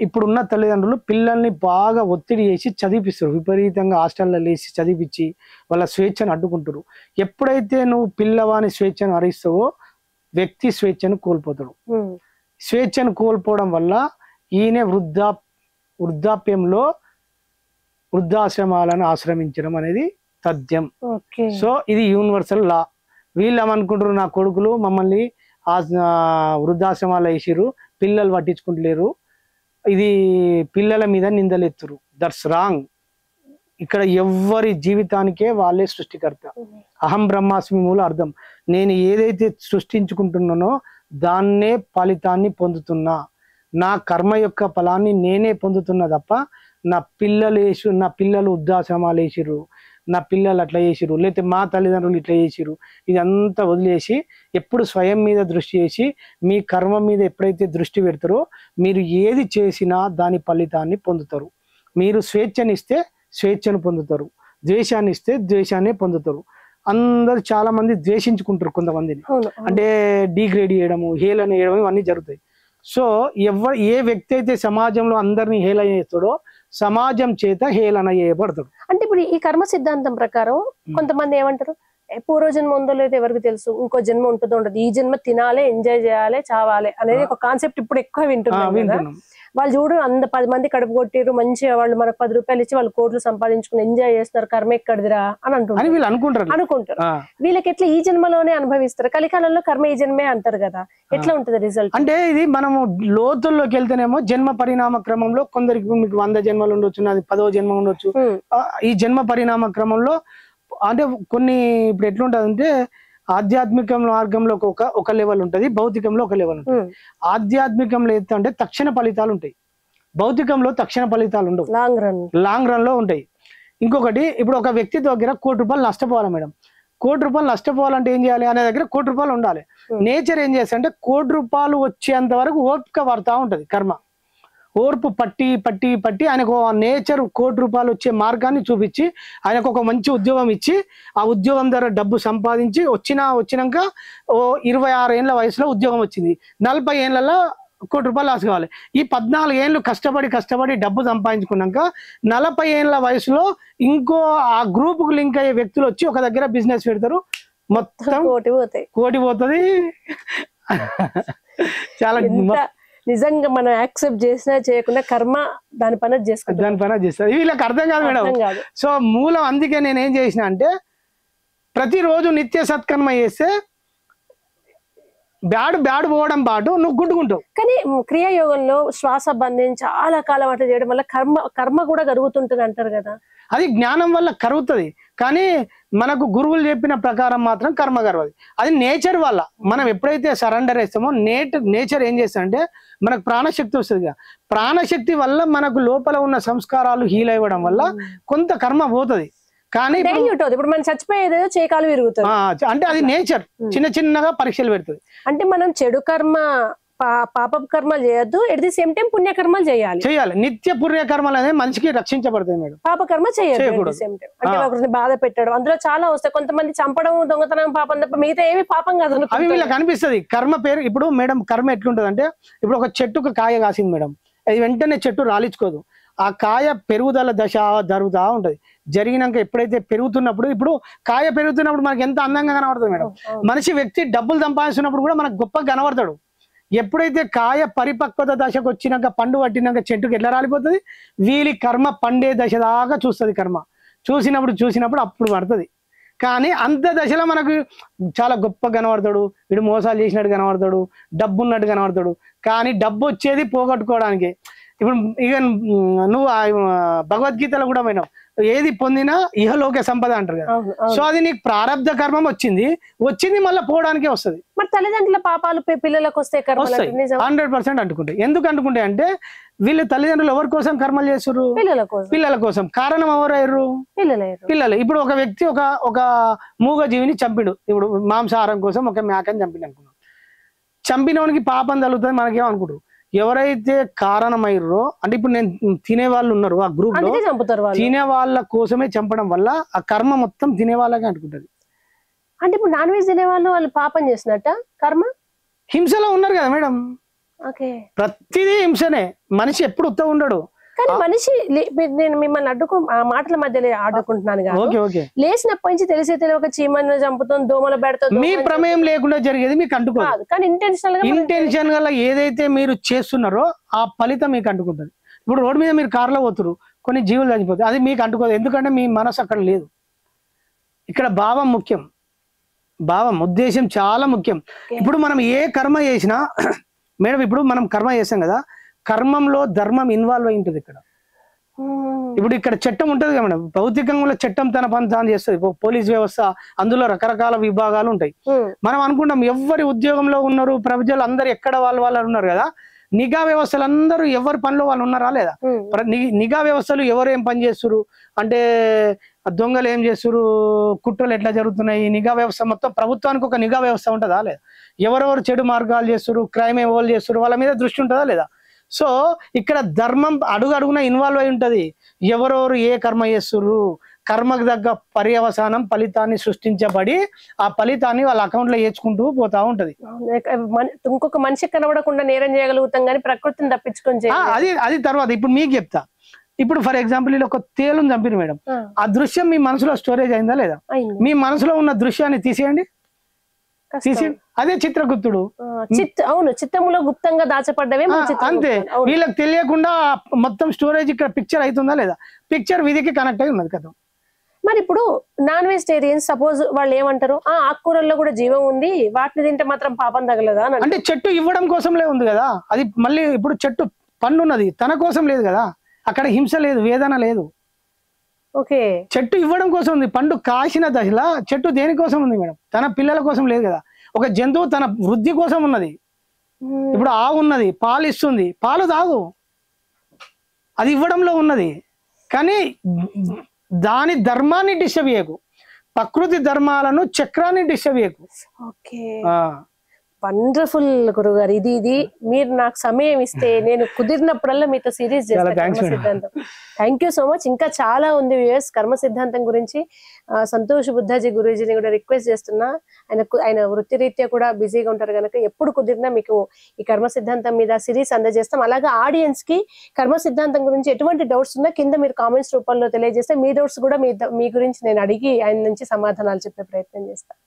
ఇప్పుడున్న తల్లిదండ్రులు పిల్లల్ని బాగా ఒత్తిడి చేసి చదివిపిస్తారు. విపరీతంగా హాస్టల్లో వేసి చదివించి వాళ్ళ స్వేచ్ఛను అడ్డుకుంటారు. ఎప్పుడైతే నువ్వు పిల్లవాని స్వేచ్ఛను హరిస్తావో వ్యక్తి స్వేచ్ఛను కోల్పోతాడు. స్వేచ్ఛను కోల్పోవడం వల్ల ఈయన వృద్ధాప్యంలో వృద్ధాశ్రమాలను ఆశ్రమించడం అనేది తథ్యం. సో ఇది యూనివర్సల్ లా. వీళ్ళు ఏమనుకుంటారు, నా కొడుకులు మమ్మల్ని వృద్ధాశ్రమాలు వేసిరు, పిల్లలు పట్టించుకుంటలేరు, ఇది పిల్లల మీద నిందలెత్తురు. That's wrong. ఇక్కడ ఎవ్వరి జీవితానికే వాళ్ళే సృష్టికర్త. అహం బ్రహ్మాస్మి మూల అర్థం. నేను ఏదైతే సృష్టించుకుంటున్నానో దాన్నే ఫలితాన్ని పొందుతున్నా. నా కర్మ యొక్క ఫలాన్ని నేనే పొందుతున్నా తప్ప నా పిల్లలు వృద్ధాశ్రమాలు వేసిరు, నా పిల్లలు అట్లా చేసిరు, లేకపోతే మా తల్లిదండ్రులు ఇట్లా చేసిరు, ఇదంతా వదిలేసి ఎప్పుడు స్వయం మీద దృష్టి చేసి మీ కర్మ మీద ఎప్పుడైతే దృష్టి పెడతారో మీరు ఏది చేసినా దాని ఫలితాన్ని పొందుతారు. మీరు స్వేచ్ఛనిస్తే స్వేచ్ఛను పొందుతారు, ద్వేషాన్ని ఇస్తే ద్వేషాన్ని పొందుతారు. అందరు చాలా మంది ద్వేషించుకుంటారు కొంతమందిని, అంటే డిగ్రేడ్ చేయడము, హేళన చేయడం, ఇవన్నీ జరుగుతాయి. సో ఏ వ్యక్తి అయితే సమాజంలో అందరినీ హేళన చేస్తాడో సమాజం చేత హేళన చేయబడతాడు. అంటే ఇప్పుడు ఈ కర్మ సిద్ధాంతం ప్రకారం కొంతమంది ఏమంటారు, పూర్వజన్మ ఉందో లేదో ఎవరికి తెలుసు, ఇంకో జన్మ ఉంటుందో ఉండదు, ఈ జన్మ తినాలి, ఎంజాయ్ చేయాలి, చావాలి అనేది ఒక కాన్సెప్ట్ ఇప్పుడు ఎక్కువ వింటున్నాం. వాళ్ళు చూడు 10 మంది కడుపు కొట్టిరు, మంచిగా వాళ్ళు మనకు 10 రూపాయలు ఇచ్చి వాళ్ళు కోట్లు సంపాదించుకుని ఎంజాయ్ చేస్తున్నారు, కర్మ ఎక్కడిదిరా అని అనుకుంటారు. వీళ్ళకి ఎట్లా ఈ జన్మలోనే అనుభవిస్తారు, కలికాలంలో కర్మ ఈ జన్మే అంటారు కదా, ఎట్లా ఉంటది రిజల్ట్? అంటే ఇది మనము లోతుల్లోకి వెళ్తేనేమో జన్మ పరిణామ క్రమంలో కొందరికి మీకు 100 జన్మలు ఉండొచ్చు, నాది 10వ జన్మ ఉండొచ్చు. ఈ జన్మ పరిణామ క్రమంలో అంటే కొన్ని ఇప్పుడు ఎట్లుంటది అంటే ఆధ్యాత్మిక మార్గంలో ఒక లెవెల్ ఉంటది, భౌతికంలో ఒక లెవెల్ ఉంటుంది. ఆధ్యాత్మికంలో అంటే తక్షణ ఫలితాలు ఉంటాయి, భౌతికంలో తక్షణ ఫలితాలు ఉండవు, లాంగ్ రన్ లో ఉంటాయి. ఇంకొకటి, ఇప్పుడు ఒక వ్యక్తి దగ్గర ₹1 కోటి నష్టపోవాలి మేడం. ₹1 కోటి నష్టపోవాలంటే ఏం చేయాలి, అనే దగ్గర ₹1 కోటి ఉండాలి. నేచర్ ఏం చేస్తా అంటే ₹1 కోటి వచ్చేంత వరకు ఓపిక పడతా ఉంటది. కర్మ ఓర్పు పట్టి పట్టి పట్టి ఆయనకు నేచర్ ₹1 కోటి వచ్చే మార్గాన్ని చూపించి ఆయనకు ఒక మంచి ఉద్యోగం ఇచ్చి ఆ ఉద్యోగం ద్వారా డబ్బు సంపాదించి వచ్చినాక 26 ఏళ్ళ వయసులో ఉద్యోగం వచ్చింది, 40 ఏళ్ళలో ₹1 కోటి లాస్ కావాలి. ఈ 14 ఏళ్ళు కష్టపడి డబ్బు సంపాదించుకున్నాక 40 ఏళ్ళ వయసులో ఇంకో ఆ గ్రూప్ కు లింక్ అయ్యే వ్యక్తులు వచ్చి ఒక దగ్గర బిజినెస్ పెడతారు, మొత్తం కోటి పోతుంది. చాలా నిజంగా మనం యాక్సెప్ట్ చేసినా చేయకుండా కర్మ దాని పని చేస్తారు. వీళ్ళకి అర్థం కాదు మేడం. సో మూలం అందుకే నేను ఏం చేసిన అంటే ప్రతిరోజు నిత్య సత్కర్మ చేస్తే బ్యాడ్ పోవడం పాటు నువ్వు గుడ్డుకుంటావు. కానీ క్రియాయోగంలో శ్వాస బంధం చాలా కాలం అట్లా చేయడం వల్ల కర్మ కూడా కరుగుతుంటుంది అంటారు కదా. అది జ్ఞానం వల్ల కరుగుతుంది, కానీ మనకు గురువులు చెప్పిన ప్రకారం మాత్రం కర్మ కరవదు. అది నేచర్ వల్ల మనం ఎప్పుడైతే సరెండర్ చేస్తామో నేచర్ ఏం చేస్తాడంటే మనకు ప్రాణశక్తి వస్తుంది. ప్రాణశక్తి వల్ల మనకు లోపల ఉన్న సంస్కారాలు హీల్ అవ్వడం వల్ల కొంత కర్మ పోతుంది. కానీ ఇప్పుడు మనం చచ్చిపోయేదేదో చేకాలు విరుగుతుంది అంటే అది నేచర్ చిన్నగా పరీక్షలు పెడుతుంది. అంటే మనం చెడు కర్మ పాప కర్మలు చేయొద్దు, ఎట్ ది సేమ్ టైం పుణ్యకర్మలు చేయాలి. నిత్య పుణ్యకర్మలు అనేది మనిషికి రక్షించబడుతుంది మేడం. పాపకర్మ చేయకూడదు. అంటే ఒకరిని బాధ పెట్టడం అందులో చాలా వస్తాయి. కొంతమంది చంపడం, దొంగతనం పాపం తప్ప మిగతా ఏమి పాపం కాదు అవి వీళ్ళకి అనిపిస్తుంది. కర్మ పేరు ఇప్పుడు మేడం కర్మ ఎట్లుంటది అంటే ఇప్పుడు ఒక చెట్టుకు కాయ కాసింది మేడం, అది వెంటనే చెట్టు రాలించుకోదు. ఆ కాయ పెరుగుదల దశ జరుగుతూ ఉంటది. జరిగినాక ఎప్పుడైతే పెరుగుతున్నప్పుడు ఇప్పుడు కాయ పెరుగుతున్నప్పుడు మనకి ఎంత అందంగా కనబడుతుంది మేడం. మనిషి వ్యక్తి డబ్బులు సంపాదిస్తున్నప్పుడు కూడా మనకు గొప్పగా కనబడతాడు. ఎప్పుడైతే కాయ పరిపక్వత దశకు వచ్చినాక పండు పట్టినాక చెట్టుకు ఎట్లా రాలిపోతుంది, వీలి కర్మ పండే దశ దాకా చూస్తుంది. కర్మ చూసినప్పుడు అప్పుడు పడుతుంది. కానీ అంత దశలో మనకు చాలా గొప్ప కనబడతాడు, వీడు మోసాలు చేసినట్టు కనబడతాడు, డబ్బు ఉన్నట్టు కనబడతాడు. కానీ డబ్బు వచ్చేది పోగొట్టుకోవడానికి. ఇప్పుడు ఇక నువ్వు భగవద్గీతలో కూడా పోయినావు, ఏది పొందినా ఇహలోక సంపద అంటారు కదా. అవును, అవును. సో అది నీకు ప్రారంధ కర్మం వచ్చింది మళ్ళీ పోవడానికే వస్తుంది. మరి తల్లిదండ్రుల పాపాలు పిల్లలకు వస్తే కర్మలు వస్తాయి అంటే నిజం? 100% అంటుకుంటాయి. ఎందుకు అంటుకుంటాయి అంటే వీళ్ళు తల్లిదండ్రులు ఎవరి కోసం కర్మలు చేస్తున్నారు? పిల్లల కోసం. పిల్లల కోసం. కారణం ఎవరయ్యారు? పిల్లలు. ఇప్పుడు ఒక వ్యక్తి ఒక మూగ జీవిని చంపిడు, ఇప్పుడు మాంసాహారం కోసం ఒక మేకని చంపిడు అనుకున్నాం. చంపినవానికి పాపం తగులుతుంది మనకేమనుకుంటారు. ఎవరైతే కారణమయ్యారో అంటే ఇప్పుడు నేను తినే వాళ్ళు ఉన్నారు ఆ గ్రూప్ లో, చంపుతారు. తినే వాళ్ళ కోసమే చంపడం వల్ల ఆ కర్మ మొత్తం తినే వాళ్ళకే అంటుకుంటది. అంటే ఇప్పుడు నాన్ వెజ్ తినే వాళ్ళు పాపం చేసినట్ట కర్మ? హింసలో ఉన్నారు కదా మేడం. ప్రతిదీ హింసనే. మనిషి ఎప్పుడు ఉత్త ఉండడు. కానీ మనిషి నేను మిమ్మల్ని మాటల మధ్యలో ఆడుకుంటున్నాను కానీ లేచినప్పటి నుంచి తెలియక చీమను చంపుతాం, దోమలు పెడతాం. మీ ప్రమేయం లేకుండా జరిగేది మీకు అంటుకోదు. కానీ ఇంటెన్షన్ గా ఏదైతే మీరు చేస్తున్నారో ఆ ఫలితం మీకు అంటుకుంటుంది. ఇప్పుడు రోడ్డు మీద మీరు కార్లో పోతురు, కొన్ని జీవులు చనిపోతాయి, అది మీకు అంటుకోదు. ఎందుకంటే మీ మనసు అక్కడ లేదు. ఇక్కడ భావం ముఖ్యం. భావం, ఉద్దేశం చాలా ముఖ్యం. ఇప్పుడు మనం ఏ కర్మ చేసినా మేడం, ఇప్పుడు మనం కర్మ చేసాం కదా, కర్మంలో ధర్మం ఇన్వాల్వ్ అయి ఉంటుంది. ఇప్పుడు ఇక్కడ చట్టం ఉంటుంది కదా మేడం, భౌతికంగా చట్టం తన పని తాను చేస్తుంది. పోలీస్ వ్యవస్థ, అందులో రకరకాల విభాగాలు ఉంటాయి. మనం అనుకుంటాం ఎవరి ఉద్యోగంలో ఉన్నారు, ప్రజలు అందరు ఎక్కడ వాళ్ళు ఉన్నారు కదా. నిఘా వ్యవస్థలు అందరూ ఎవరి పనిలో వాళ్ళు ఉన్నారా లేదా? నిఘా వ్యవస్థలు ఎవరు ఏం పని చేస్తున్నారు అంటే, దొంగలు ఏం చేస్తున్నారు, కుట్రలు ఎట్లా జరుగుతున్నాయి, నిఘా వ్యవస్థ మొత్తం ప్రభుత్వానికి ఒక నిఘా వ్యవస్థ ఉంటుందా లేదా? ఎవరెవరు చెడు మార్గాలు చేస్తున్నారు, క్రైమ్ ఎవరు చేస్తున్నారు, వాళ్ళ మీద దృష్టి ఉంటుందా లేదా? సో ఇక్కడ ధర్మం అడుగున ఇన్వాల్వ్ అయి ఉంటది. ఎవరెవరు ఏ కర్మ చేస్తున్నారు, కర్మకు తగ్గ పర్యవసానం ఫలితాన్ని సృష్టించబడి ఆ ఫలితాన్ని వాళ్ళ అకౌంట్ లో వేసుకుంటూ పోతా ఉంటది. ఇంకొక మనిషి కనబడకుండా నేరం చేయగలుగుతాం కానీ ప్రకృతిని తప్పించుకొని అది తర్వాత. ఇప్పుడు మీకు చెప్తా. ఇప్పుడు ఫర్ ఎగ్జాంపుల్ ఇలా ఒక తేలుని చంపిన మేడం, ఆ దృశ్యం మీ మనసులో స్టోరేజ్ అయిందా లేదా? మీ మనసులో ఉన్న దృశ్యాన్ని తీసేయండి. అదే చిత్రగుప్తుడు. అవును, చిత్తములో గుప్తంగా దాచపడ్డవే అంతే. వీళ్ళకి తెలియకుండా మొత్తం స్టోరేజ్ ఇక్కడ పిక్చర్ అవుతుందా లేదా? పిక్చర్ విధికి కనెక్ట్ అయి ఉన్నది కదా. మరి ఇప్పుడు నాన్ వెజిటేరియన్స్ సపోజ్ వాళ్ళు ఏమంటారు, ఆకుకూరల్లో కూడా జీవం ఉంది, వాటిని తింటే మాత్రం పాపం తగలదా అంటే చెట్టు ఇవ్వడం కోసంలే ఉంది కదా అది. మళ్ళీ ఇప్పుడు చెట్టు పండు ఉన్నది, తన కోసం లేదు కదా. అక్కడ హింస లేదు, వేదన లేదు. ఓకే, చెట్టు ఇవ్వడం కోసం ఉంది. పండు కాసిన దశలో చెట్టు దేనికోసం ఉంది మేడం? తన పిల్లల కోసం లేదు కదా. ఒక జంతువు తన వృద్ధి కోసం ఉన్నది. ఇప్పుడు ఆవు ఉన్నది, పాలు ఇస్తుంది, పాలు తాగు, అది ఇవ్వడంలో ఉన్నది. కానీ దాని ధర్మాన్ని డిస్టర్బ్ చేయకు, ప్రకృతి ధర్మాలను చక్రాన్ని డిస్టర్బ్ చేయకు. ఓకే, వండర్ఫుల్ గురుగారు. ఇది మీరు నాకు సమయం ఇస్తే నేను కుదిరినప్పుడల్లా మీతో సిరీస్ చేస్తాను కర్మ సిద్ధాంతం. Thank you so much. ఇంకా చాలా ఉంది వ్యూయర్స్ కర్మ సిద్ధాంతం గురించి. సంతోష్ బుద్ధాజీ గురూజీని కూడా రిక్వెస్ట్ చేస్తున్నా. ఆయన వృత్తిరీత్యా కూడా బిజీగా ఉంటారు కనుక ఎప్పుడు కుదిరినా మీకు ఈ కర్మ సిద్ధాంతం మీద సిరీస్ అందజేస్తాం. అలాగే ఆడియన్స్ కి కర్మ సిద్ధాంతం గురించి ఎటువంటి డౌట్స్ ఉన్నా కింద మీరు కామెంట్స్ రూపంలో తెలియజేస్తే మీ డౌట్స్ కూడా మీ గురించి నేను అడిగి ఆయన నుంచి సమాధానాలు చెప్పే ప్రయత్నం చేస్తాను.